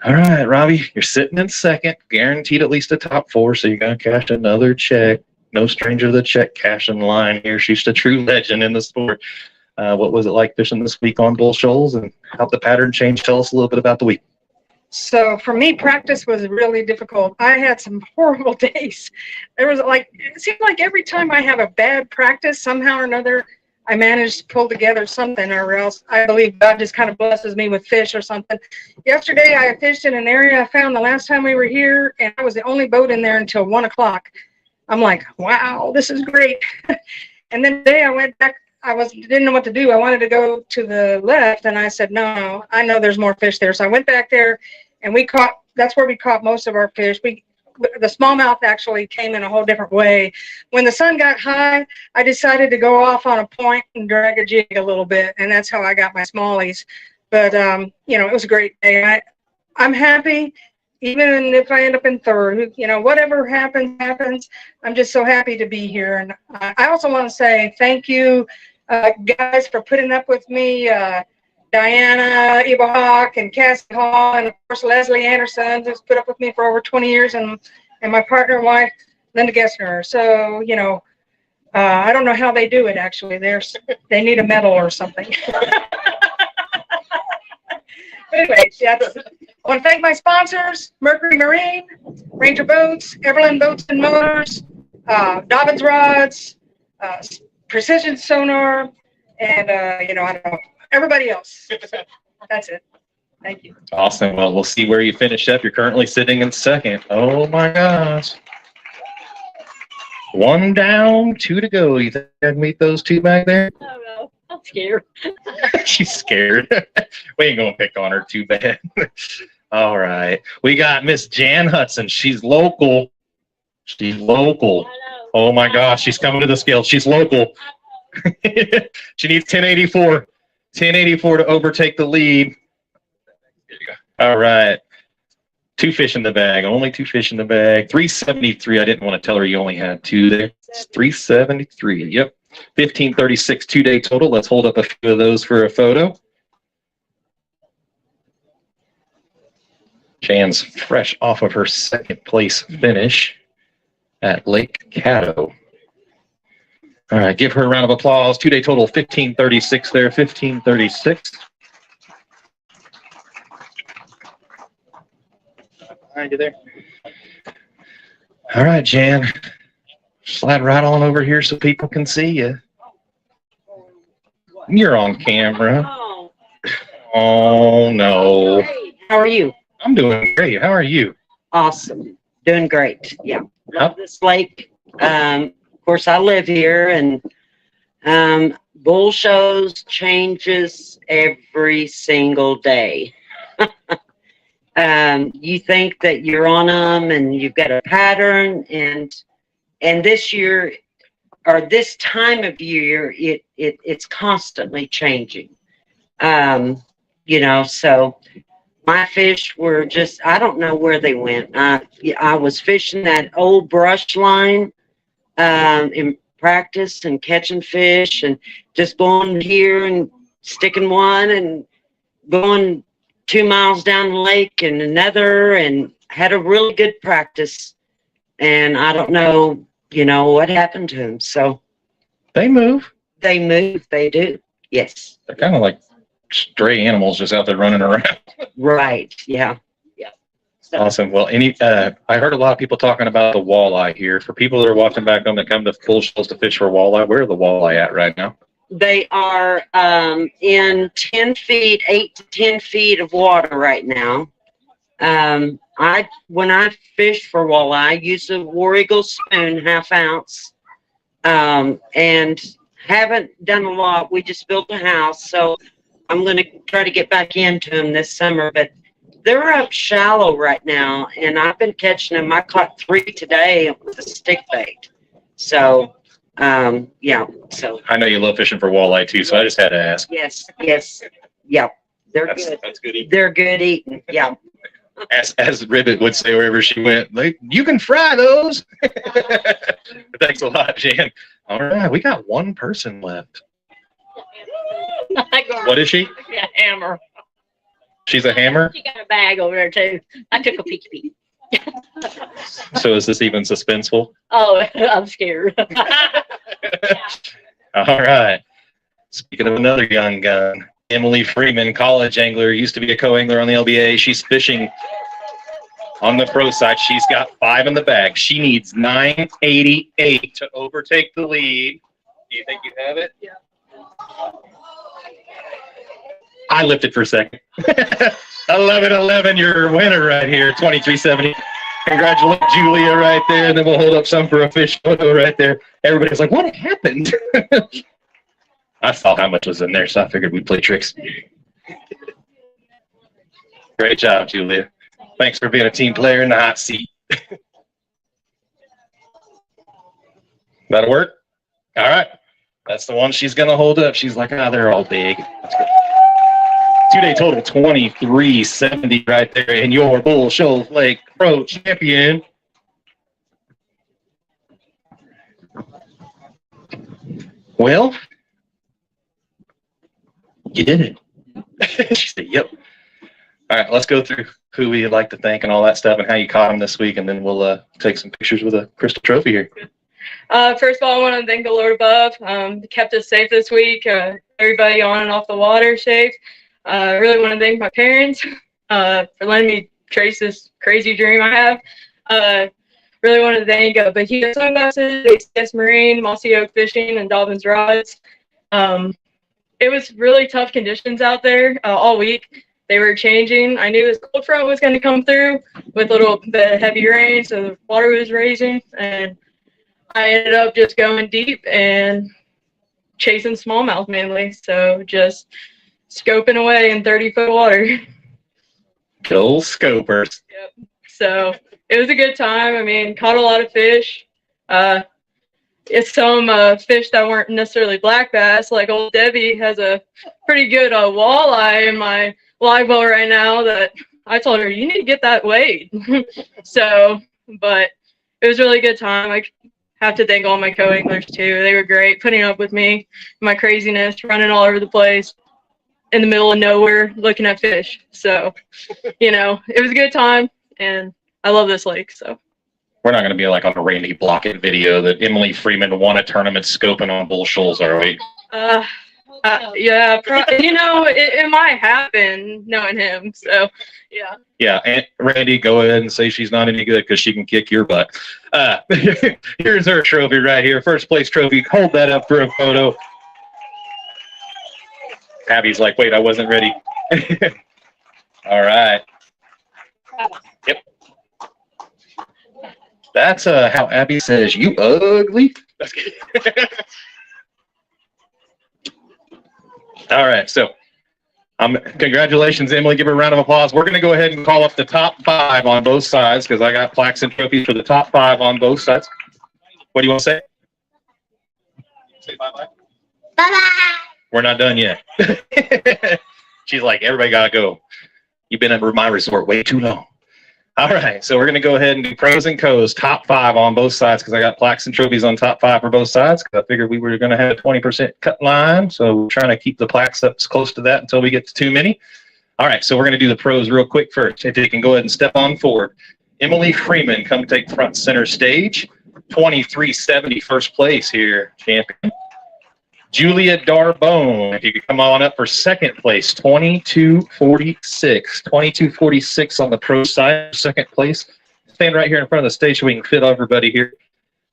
[SPEAKER 1] All right, Robbie, you're sitting in second. Guaranteed at least a top 4, so you're going to cash another check. No stranger to the check cashing line here. She's a true legend in the sport. What was it like fishing this week on Bull Shoals, and how'd the pattern change? Tell us a little bit about the week.
[SPEAKER 14] So for me, practice was really difficult. I had some horrible days. There was it seemed like every time I have a bad practice, somehow or another, I managed to pull together something, or else I believe God just kind of blesses me with fish or something. Yesterday, I fished in an area I found the last time we were here, and I was the only boat in there until 1 o'clock. I'm like, wow, this is great. And then today I went back. Didn't know what to do. I wanted to go to the left, and I said, no, I know there's more fish there. So I went back there, and that's where we caught most of our fish. The smallmouth actually came in a whole different way. When the sun got high, I decided to go off on a point and drag a jig a little bit, and that's how I got my smallies. But, it was a great day. I'm happy, even if I end up in third. Whatever happens. I'm just so happy to be here. And I also want to say thank you, guys, for putting up with me. Diana Eberhawk and Cassie Hall, and of course Leslie Anderson, who's put up with me for over 20 years, and my partner and wife, Linda Gessner. So, I don't know how they do it, actually. They need a medal or something. But anyway, I want to thank my sponsors, Mercury Marine, Ranger Boats, Everland Boats and Motors, Dobbins Rods, Precision Sonar, and, I don't know, everybody else. That's it. Thank you.
[SPEAKER 1] Awesome. Well, we'll see where you finish up. You're currently sitting in second. Oh, my gosh. 1 down, 2 to go. You think I can meet those 2 back there?
[SPEAKER 13] I don't know. I'm scared.
[SPEAKER 1] She's scared. We ain't going to pick on her too bad. All right. We got Miss Jan Hudson. She's local. She's local. Oh, my gosh. She's coming to the scale. She's local. She needs 1084. 1084 to overtake the lead. There you go. All right. 2 fish in the bag. Only 2 fish in the bag. 373. I didn't want to tell her you only had 2 there. It's 373. Yep. 15:36 2-day total. Let's hold up a few of those for a photo. Jan's fresh off of her second place finish at Lake Caddo. All right, give her a round of applause. 2-day total 15:36 there, 15:36. Behind you there. All right, Jan. Slide right on over here so people can see you. You're on camera. Oh, no.
[SPEAKER 15] How are you?
[SPEAKER 1] I'm doing great. How are you?
[SPEAKER 15] Awesome. Doing great. Yeah. Love this lake. Of course, I live here, and bull shows changes every single day. You think that you're on them and you've got a pattern, and this year or this time of year, it's constantly changing. You know, so my fish were just, I don't know where they went. I was fishing that old brush line in practice and catching fish and just going here and sticking one and going 2 miles down the lake and another, and had a really good practice. And I don't know, you know, what happened to them. So
[SPEAKER 1] they move.
[SPEAKER 15] They move. They do. Yes.
[SPEAKER 1] They're kind of like stray animals just out there running around.
[SPEAKER 15] Right. Yeah. Yeah. So,
[SPEAKER 1] awesome. Well, I heard a lot of people talking about the walleye here. For people that are watching back home that come to Bull Shoals to fish for walleye, where are the walleye at right now?
[SPEAKER 15] they are in 10 feet, 8 to 10 feet of water right now. When I fish for walleye, I use a War Eagle spoon, 1/2 ounce, and haven't done a lot. We just built a house, so I'm going to try to get back into them this summer, but they're up shallow right now, and I've been catching them. I caught 3 today with a stick bait. So, yeah. So
[SPEAKER 1] I know you love fishing for walleye too, so I just had to ask.
[SPEAKER 15] Yes, yeah. They're good.
[SPEAKER 1] That's good eating.
[SPEAKER 15] They're good eating. Yeah.
[SPEAKER 1] As Ribbit would say wherever she went, you can fry those. Thanks a lot, Jan. All right, we got one person left. What is she?
[SPEAKER 13] A hammer.
[SPEAKER 1] She's a hammer?
[SPEAKER 13] She got a bag over there too. I took a peek.
[SPEAKER 1] So is this even suspenseful?
[SPEAKER 13] Oh, I'm scared.
[SPEAKER 1] All right. Speaking of another young gun, Emily Freeman, college angler, used to be a co-angler on the LBAA. She's fishing on the pro side. She's got 5 in the bag. She needs 988 to overtake the lead. Do you think you have it? Yeah. I lifted for a second. 11-11, your winner right here, 2370. Congratulate Julia right there, and then we'll hold up some for a fish photo right there. Everybody's like, what happened? I saw how much was in there, so I figured we'd play tricks. Great job, Julia. Thanks for being a team player in the hot seat. That'll work? All right. That's the one she's going to hold up. She's like, they're all big. That's good. 2-day total, 2370 right there, and your Bull Shoals Lake Pro champion. Well, you did it. She said, yep. All right, let's go through who we'd like to thank and all that stuff and how you caught them this week, and then we'll take some pictures with a crystal trophy here.
[SPEAKER 16] First of all, I want to thank the Lord above. Kept us safe this week. Everybody on and off the water safe. I really want to thank my parents for letting me trace this crazy dream I have. Really want to thank Bahia Sunglasses, ACS Marine, Mossy Oak Fishing, and Dobbins Rods. It was really tough conditions out there all week. They were changing. I knew this cold front was going to come through with a little bit of heavy rain, so the water was raising, and I ended up just going deep and chasing smallmouth mainly. So just scoping away in 30-foot water.
[SPEAKER 1] Go scopers.
[SPEAKER 16] Yep. So it was a good time. I mean, caught a lot of fish. It's some fish that weren't necessarily black bass. Like old Debbie has a pretty good walleye in my live well right now that I told her, you need to get that weighed. So, but it was a really good time. I have to thank all my co-anglers too. They were great putting up with me, my craziness, running all over the place in the middle of nowhere looking at fish. So, it was a good time, and I love this lake. So
[SPEAKER 1] We're not going to be like on a Randy Blockett video that Emily Freeman won a tournament scoping on bull shoals, are we?
[SPEAKER 16] yeah, it might happen knowing him. So, yeah.
[SPEAKER 1] Yeah, and Randy, go ahead and say she's not any good because she can kick your butt. Here's her trophy right here. First place trophy. Hold that up for a photo. Abby's like, wait, I wasn't ready. All right. Yep. That's how Abby says, you ugly. All right, so congratulations, Emily. Give her a round of applause. We're going to go ahead and call up the top 5 on both sides because I got plaques and trophies for the top 5 on both sides. What do you want to say? Say bye-bye. Bye-bye. We're not done yet. She's like, everybody got to go. You've been at my resort way too long. All right, so we're going to go ahead and do pros and cos, top 5 on both sides because I got plaques and trophies on top 5 for both sides because I figured we were going to have a 20% cut line. So we're trying to keep the plaques up as close to that until we get to too many. All right, so we're going to do the pros real quick first. If you can go ahead and step on forward. Emily Freeman, come take front center stage. 2370 first place here, champion. Julia Darbone, if you could come on up for second place, 2246. 2246 on the pro side, second place. Stand right here in front of the stage so we can fit everybody here.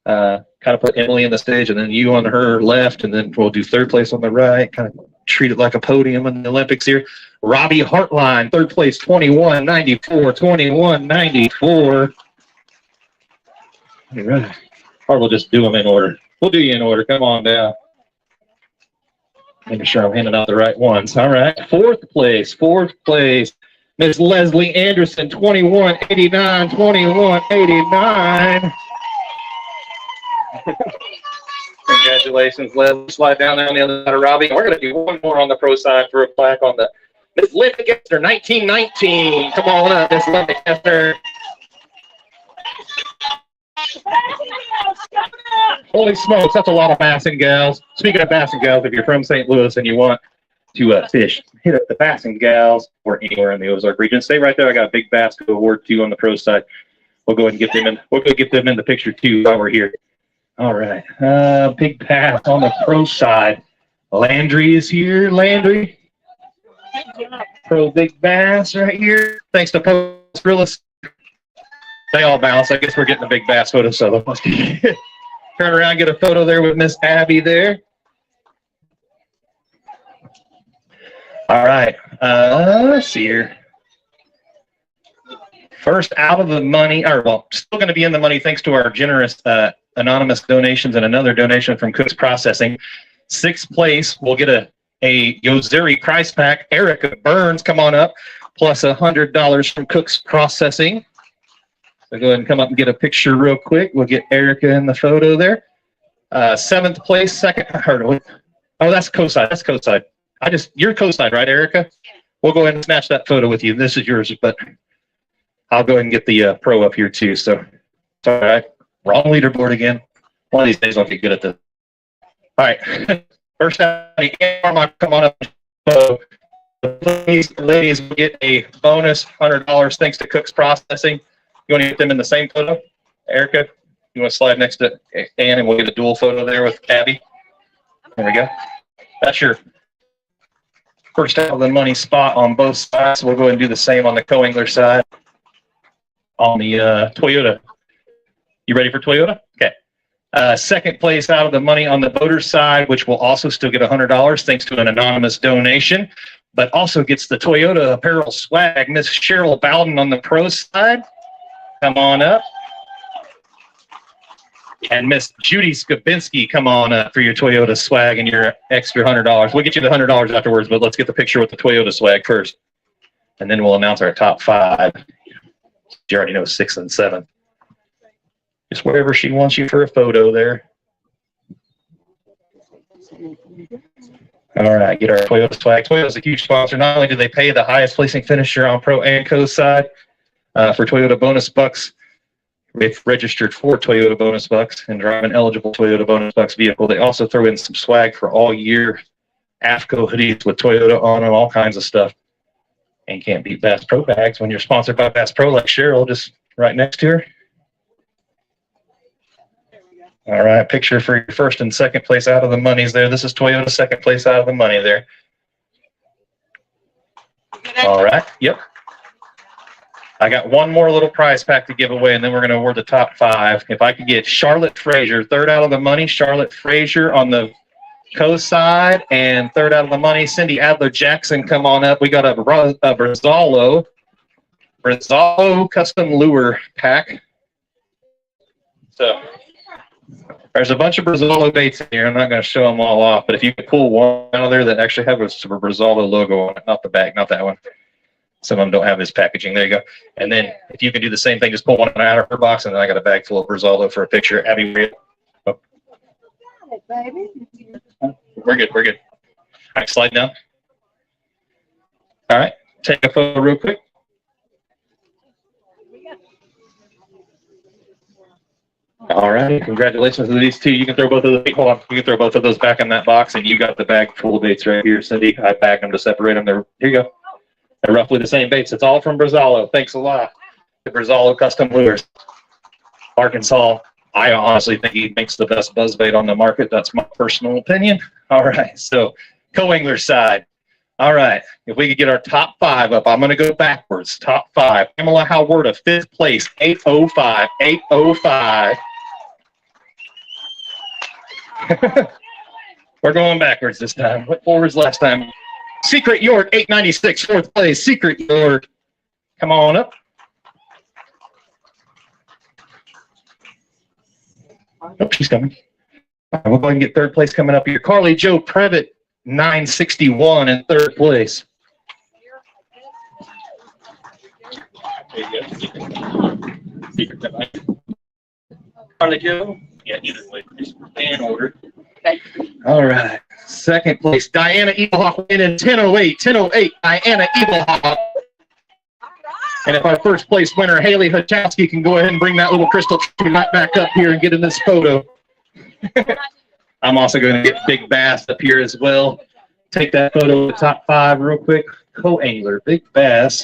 [SPEAKER 1] Kind of put Emily in the stage and then you on her left, and then we'll do third place on the right. Kind of treat it like a podium in the Olympics here. Robbie Hartline, third place, 2194. 2194. All right. Or we'll just do them in order. We'll do you in order. Come on down. Making sure I'm handing out the right ones. All right. Fourth place. Miss Leslie Anderson, 2189. 2189. Congratulations, Leslie. Slide down on the other side of Robbie. We're going to do one more on the pro side for a plaque on the Miss Linda Gessner, 1919. Come on up, Miss Linda Gessner. Holy smokes, that's a lot of Bassin Gals. Speaking of Bassin Gals, if you're from St. Louis and you want to fish, hit up the Bassin Gals or anywhere in the Ozark region. Stay right there. I got a big bass to award to you on the pro side. We'll go ahead and get them in. We'll go get them in the picture too while we're here. All right. Big pass on the pro side. Landry is here. Landry. Pro big bass right here. Thanks to Post Realist. They all bounce. I guess we're getting a big bass photo, so let's turn around, get a photo there with Miss Abby there. All right. Let's see here. First out of the money, or well, still going to be in the money thanks to our generous anonymous donations and another donation from Cook's Processing. Sixth place, we'll get a Yozeri prize pack. Erica Burns, come on up, plus $100 from Cook's Processing. So go ahead and come up and get a picture real quick. We'll get Erica in the photo there. Seventh place, second. Oh, that's co-side. That's co-side. You're co-side, right, Erica? We'll go ahead and snatch that photo with you. This is yours, but I'll go ahead and get the pro up here too. So, it's all right. Wrong leaderboard again. One of these days I'll get good at this. All right. First time, come on up. So, ladies will get a bonus $100 thanks to Cook's Processing. You want to get them in the same photo? Erica, you want to slide next to Ann and we'll get a dual photo there with Abby? There we go. That's your first out of the money spot on both sides. So we'll go ahead and do the same on the co-angler side. On the Toyota. You ready for Toyota? Okay. Second place out of the money on the boater side, which will also still get $100 thanks to an anonymous donation, but also gets the Toyota apparel swag. Miss Cheryl Bowden on the pro side. Come on up. And Miss Judy Skabinski, come on up for your Toyota swag and your extra $100. We'll get you the $100 afterwards, but let's get the picture with the Toyota swag first. And then we'll announce our top 5. You already know 6 and 7. Just wherever she wants you for a photo there. All right, get our Toyota swag. Toyota's a huge sponsor. Not only do they pay the highest placing finisher on pro and co side for Toyota bonus bucks, with registered for Toyota bonus bucks and drive an eligible Toyota bonus bucks vehicle. They also throw in some swag for all year AFCO hoodies with Toyota on them, all kinds of stuff. And can't beat Bass Pro bags when you're sponsored by Bass Pro like Cheryl, just right next to her. All right, picture for your first and second place out of the money's there. This is Toyota second place out of the money there. All right, yep. I got one more little prize pack to give away, and then we're going to award the top 5. If I could get Charlotte Frazier, third out of the money, Charlotte Frazier on the co-side, and third out of the money, Cindy Adler-Jackson, come on up. We got a Brazalo custom lure pack. So there's a bunch of Brazalo baits in here. I'm not going to show them all off, but if you could pull one out of there that actually have a Brazalo logo on it, not the bag, not that one. Some of them don't have this packaging. There you go. And then if you can do the same thing, just pull one out of her box, and then I got a bag full of Brazalo for a picture. Abby, oh. We're good. We're good. All right, slide down. All right, take a photo real quick. All right, congratulations to these two. You can throw both of those. Hold on, you can throw both of those back in that box, and you got the bag full of baits right here, Cindy. I bagged them to separate them. Here you go. They're roughly the same baits. It's all from Brazalo. Thanks a lot. The Brazalo custom lures. Arkansas. I honestly think he makes the best buzzbait on the market. That's my personal opinion. All right, so co-angler side. All right, if we could get our top 5 up, I'm going to go backwards. Top 5. Pamela Howard of 5th place, 805. 805. We're going backwards this time. Went forwards last time. Secret York, 896, 4th place. Secret York. Come on up. Oh, she's coming. All right, we'll go ahead and get 3rd place coming up here. Carly Joe Previtt, 961 in 3rd place. There you go. Carly Joe? Yeah, either way. Just in order. Okay. All right. 2nd place, Diana Eaglehawk in 1008. 1008, Diana Eaglehawk. And if our 1st place winner, Haley Hachowski, can go ahead and bring that little crystal tree right back up here and get in this photo. I'm also going to get Big Bass up here as well. Take that photo of the top 5 real quick. Co-angler, Big Bass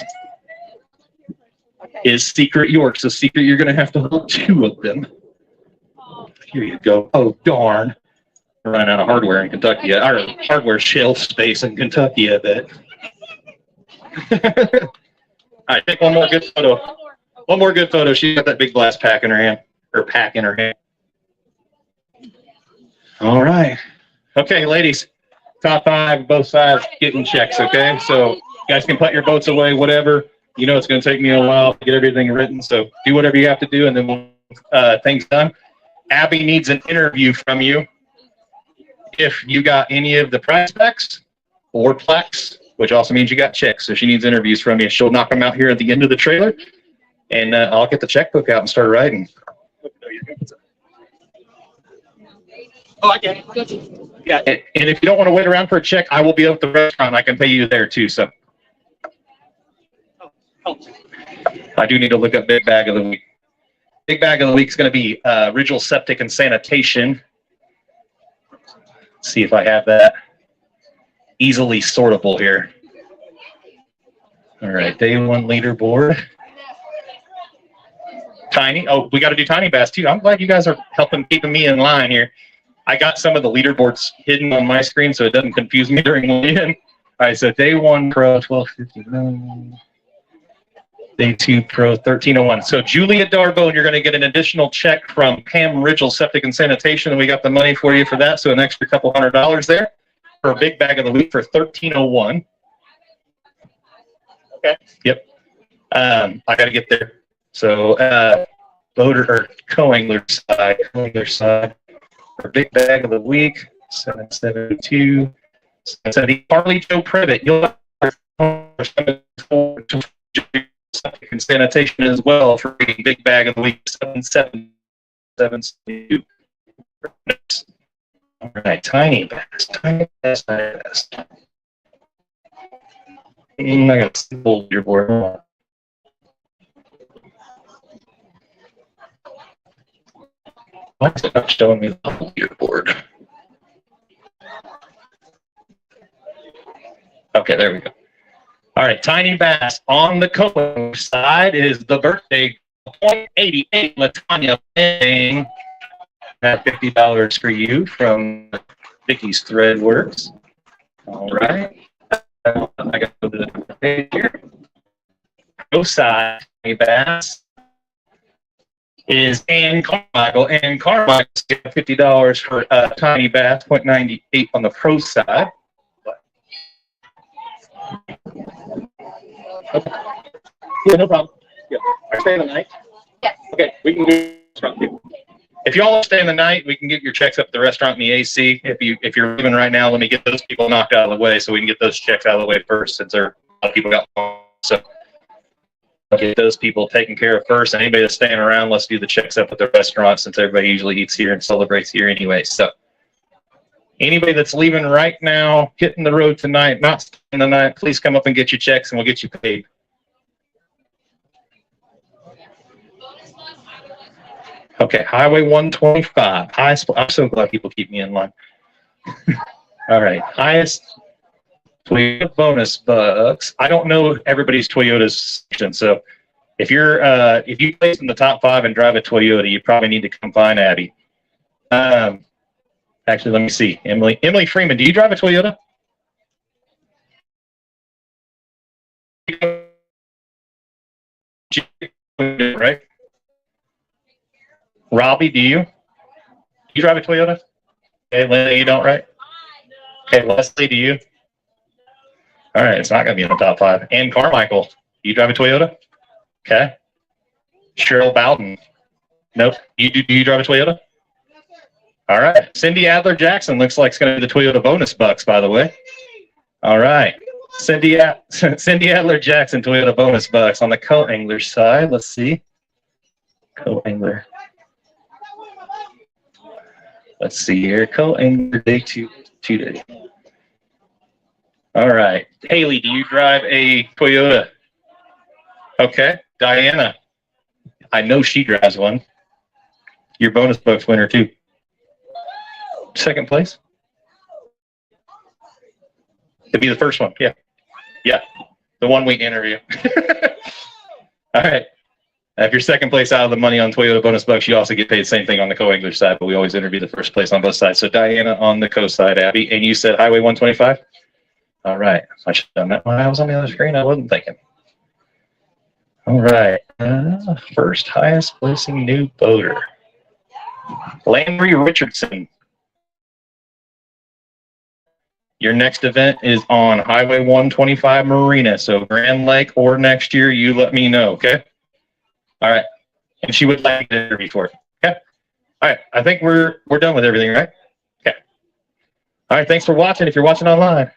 [SPEAKER 1] is Secret York. So Secret, you're going to have to hold 2 of them. Here you go. Oh, darn. We're running out of hardware in Kentucky. Our hardware shelf space in Kentucky, I bet. All right, take one more good photo. One more good photo. She's got that big glass pack in her hand, or pack in her hand. All right. Okay, ladies, top 5, both sides getting checks, okay? So you guys can put your boats away, whatever. You know it's going to take me a while to get everything written, so do whatever you have to do, and then we'll things done. Abby needs an interview from you. If you got any of the prize packs or plaques, which also means you got checks. So she needs interviews from you. She'll knock them out here at the end of the trailer, and I'll get the checkbook out and start writing. Oh, I get it. Yeah, and if you don't want to wait around for a check, I will be up at the restaurant. I can pay you there too. So I do need to look up Big Bag of the Week. Big Bag of the Week is going to be Original Septic and Sanitation. Let's see if I have that easily sortable here. All right, day 1 leaderboard. Tiny. Oh, we got to do Tiny Bass too. I'm glad you guys are helping keeping me in line here. I got some of the leaderboards hidden on my screen so it doesn't confuse me during weigh-in. All right, so day 1 pro 1259. Day 2 pro 1301. So Julia Darbone, you're going to get an additional check from Pam Ridgel Septic and Sanitation, and we got the money for you for that. So an extra couple $100 there for a Big Bag of the Week for 1301. Okay. Yep. I got to get there. So boater or co-angler side for Big Bag of the Week 772. 770. Carly Joe Previtt, you'll Septic and Sanitation as well for reading Big Bag of the Week 7772. All right, Tiny Bass, Tiny Bass, Tiny Bass. I got to hold your board. Why is it not showing me the whole leaderboard? Okay, there we go. All right, Tiny Bass on the Cohen side is the birthday .88 Latanya Payne. That $50 for you from Vicky's Threadworks. All right. I got to go to the page here. Go side, Tiny Bass is Ann Carmichael. Ann Carmichael's got $50 for Tiny Bass, .98 on the pro side. Okay. Yeah, no problem. Yeah. Are you staying the night?
[SPEAKER 3] Yes.
[SPEAKER 1] Okay, we can do restaurant too. If y'all are staying the night, we can get your checks up at the restaurant in the AC. If you're leaving right now, let me get those people knocked out of the way so we can get those checks out of the way first, since there are a lot of people got so I'll get those people taken care of first. And anybody that's staying around, let's do the checks up at the restaurant, since everybody usually eats here and celebrates here anyway. So anybody that's leaving right now, hitting the road tonight, not staying the night, please come up and get your checks and we'll get you paid. Okay, Highway 125. I'm so glad people keep me in line. All right, highest Toyota bonus bucks. I don't know everybody's Toyota's section, so if you place in the top 5 and drive a Toyota, you probably need to come find Abby. Actually, let me see. Emily Freeman, do you drive a Toyota? Right? Robbie, do you? You drive a Toyota? Okay, Linda, you don't, right? Okay, Leslie, do you? All right, it's not going to be in the top 5. Ann Carmichael, you drive a Toyota? Okay. Cheryl Bowden. Nope. Do you drive a Toyota? All right. Cindy Adler Jackson looks like it's going to be the Toyota bonus bucks, by the way. All right. Cindy Adler Jackson, Toyota bonus bucks on the co-angler side. Let's see. Co-angler. Let's see here. Co-angler day 2 today. All right. Haley, do you drive a Toyota? Okay. Diana, I know she drives one. Your bonus bucks winner too. Second place? It'd be the first one. Yeah. Yeah. The one we interview. All right. If you're second place out of the money on Toyota bonus bucks, you also get paid the same thing on the co-angler side, but we always interview the first place on both sides. So Diana on the co-side, Abby, and you said Highway 125? All right. I should have done that when I was on the other screen. I wasn't thinking. All right. First highest placing new boater. Landry Richardson. Your next event is on Highway 125 Marina. So Grand Lake or next year, you let me know, okay? All right. And she would like to interview for it. Okay. All right. I think we're done with everything, right? Okay. All right. Thanks for watching if you're watching online.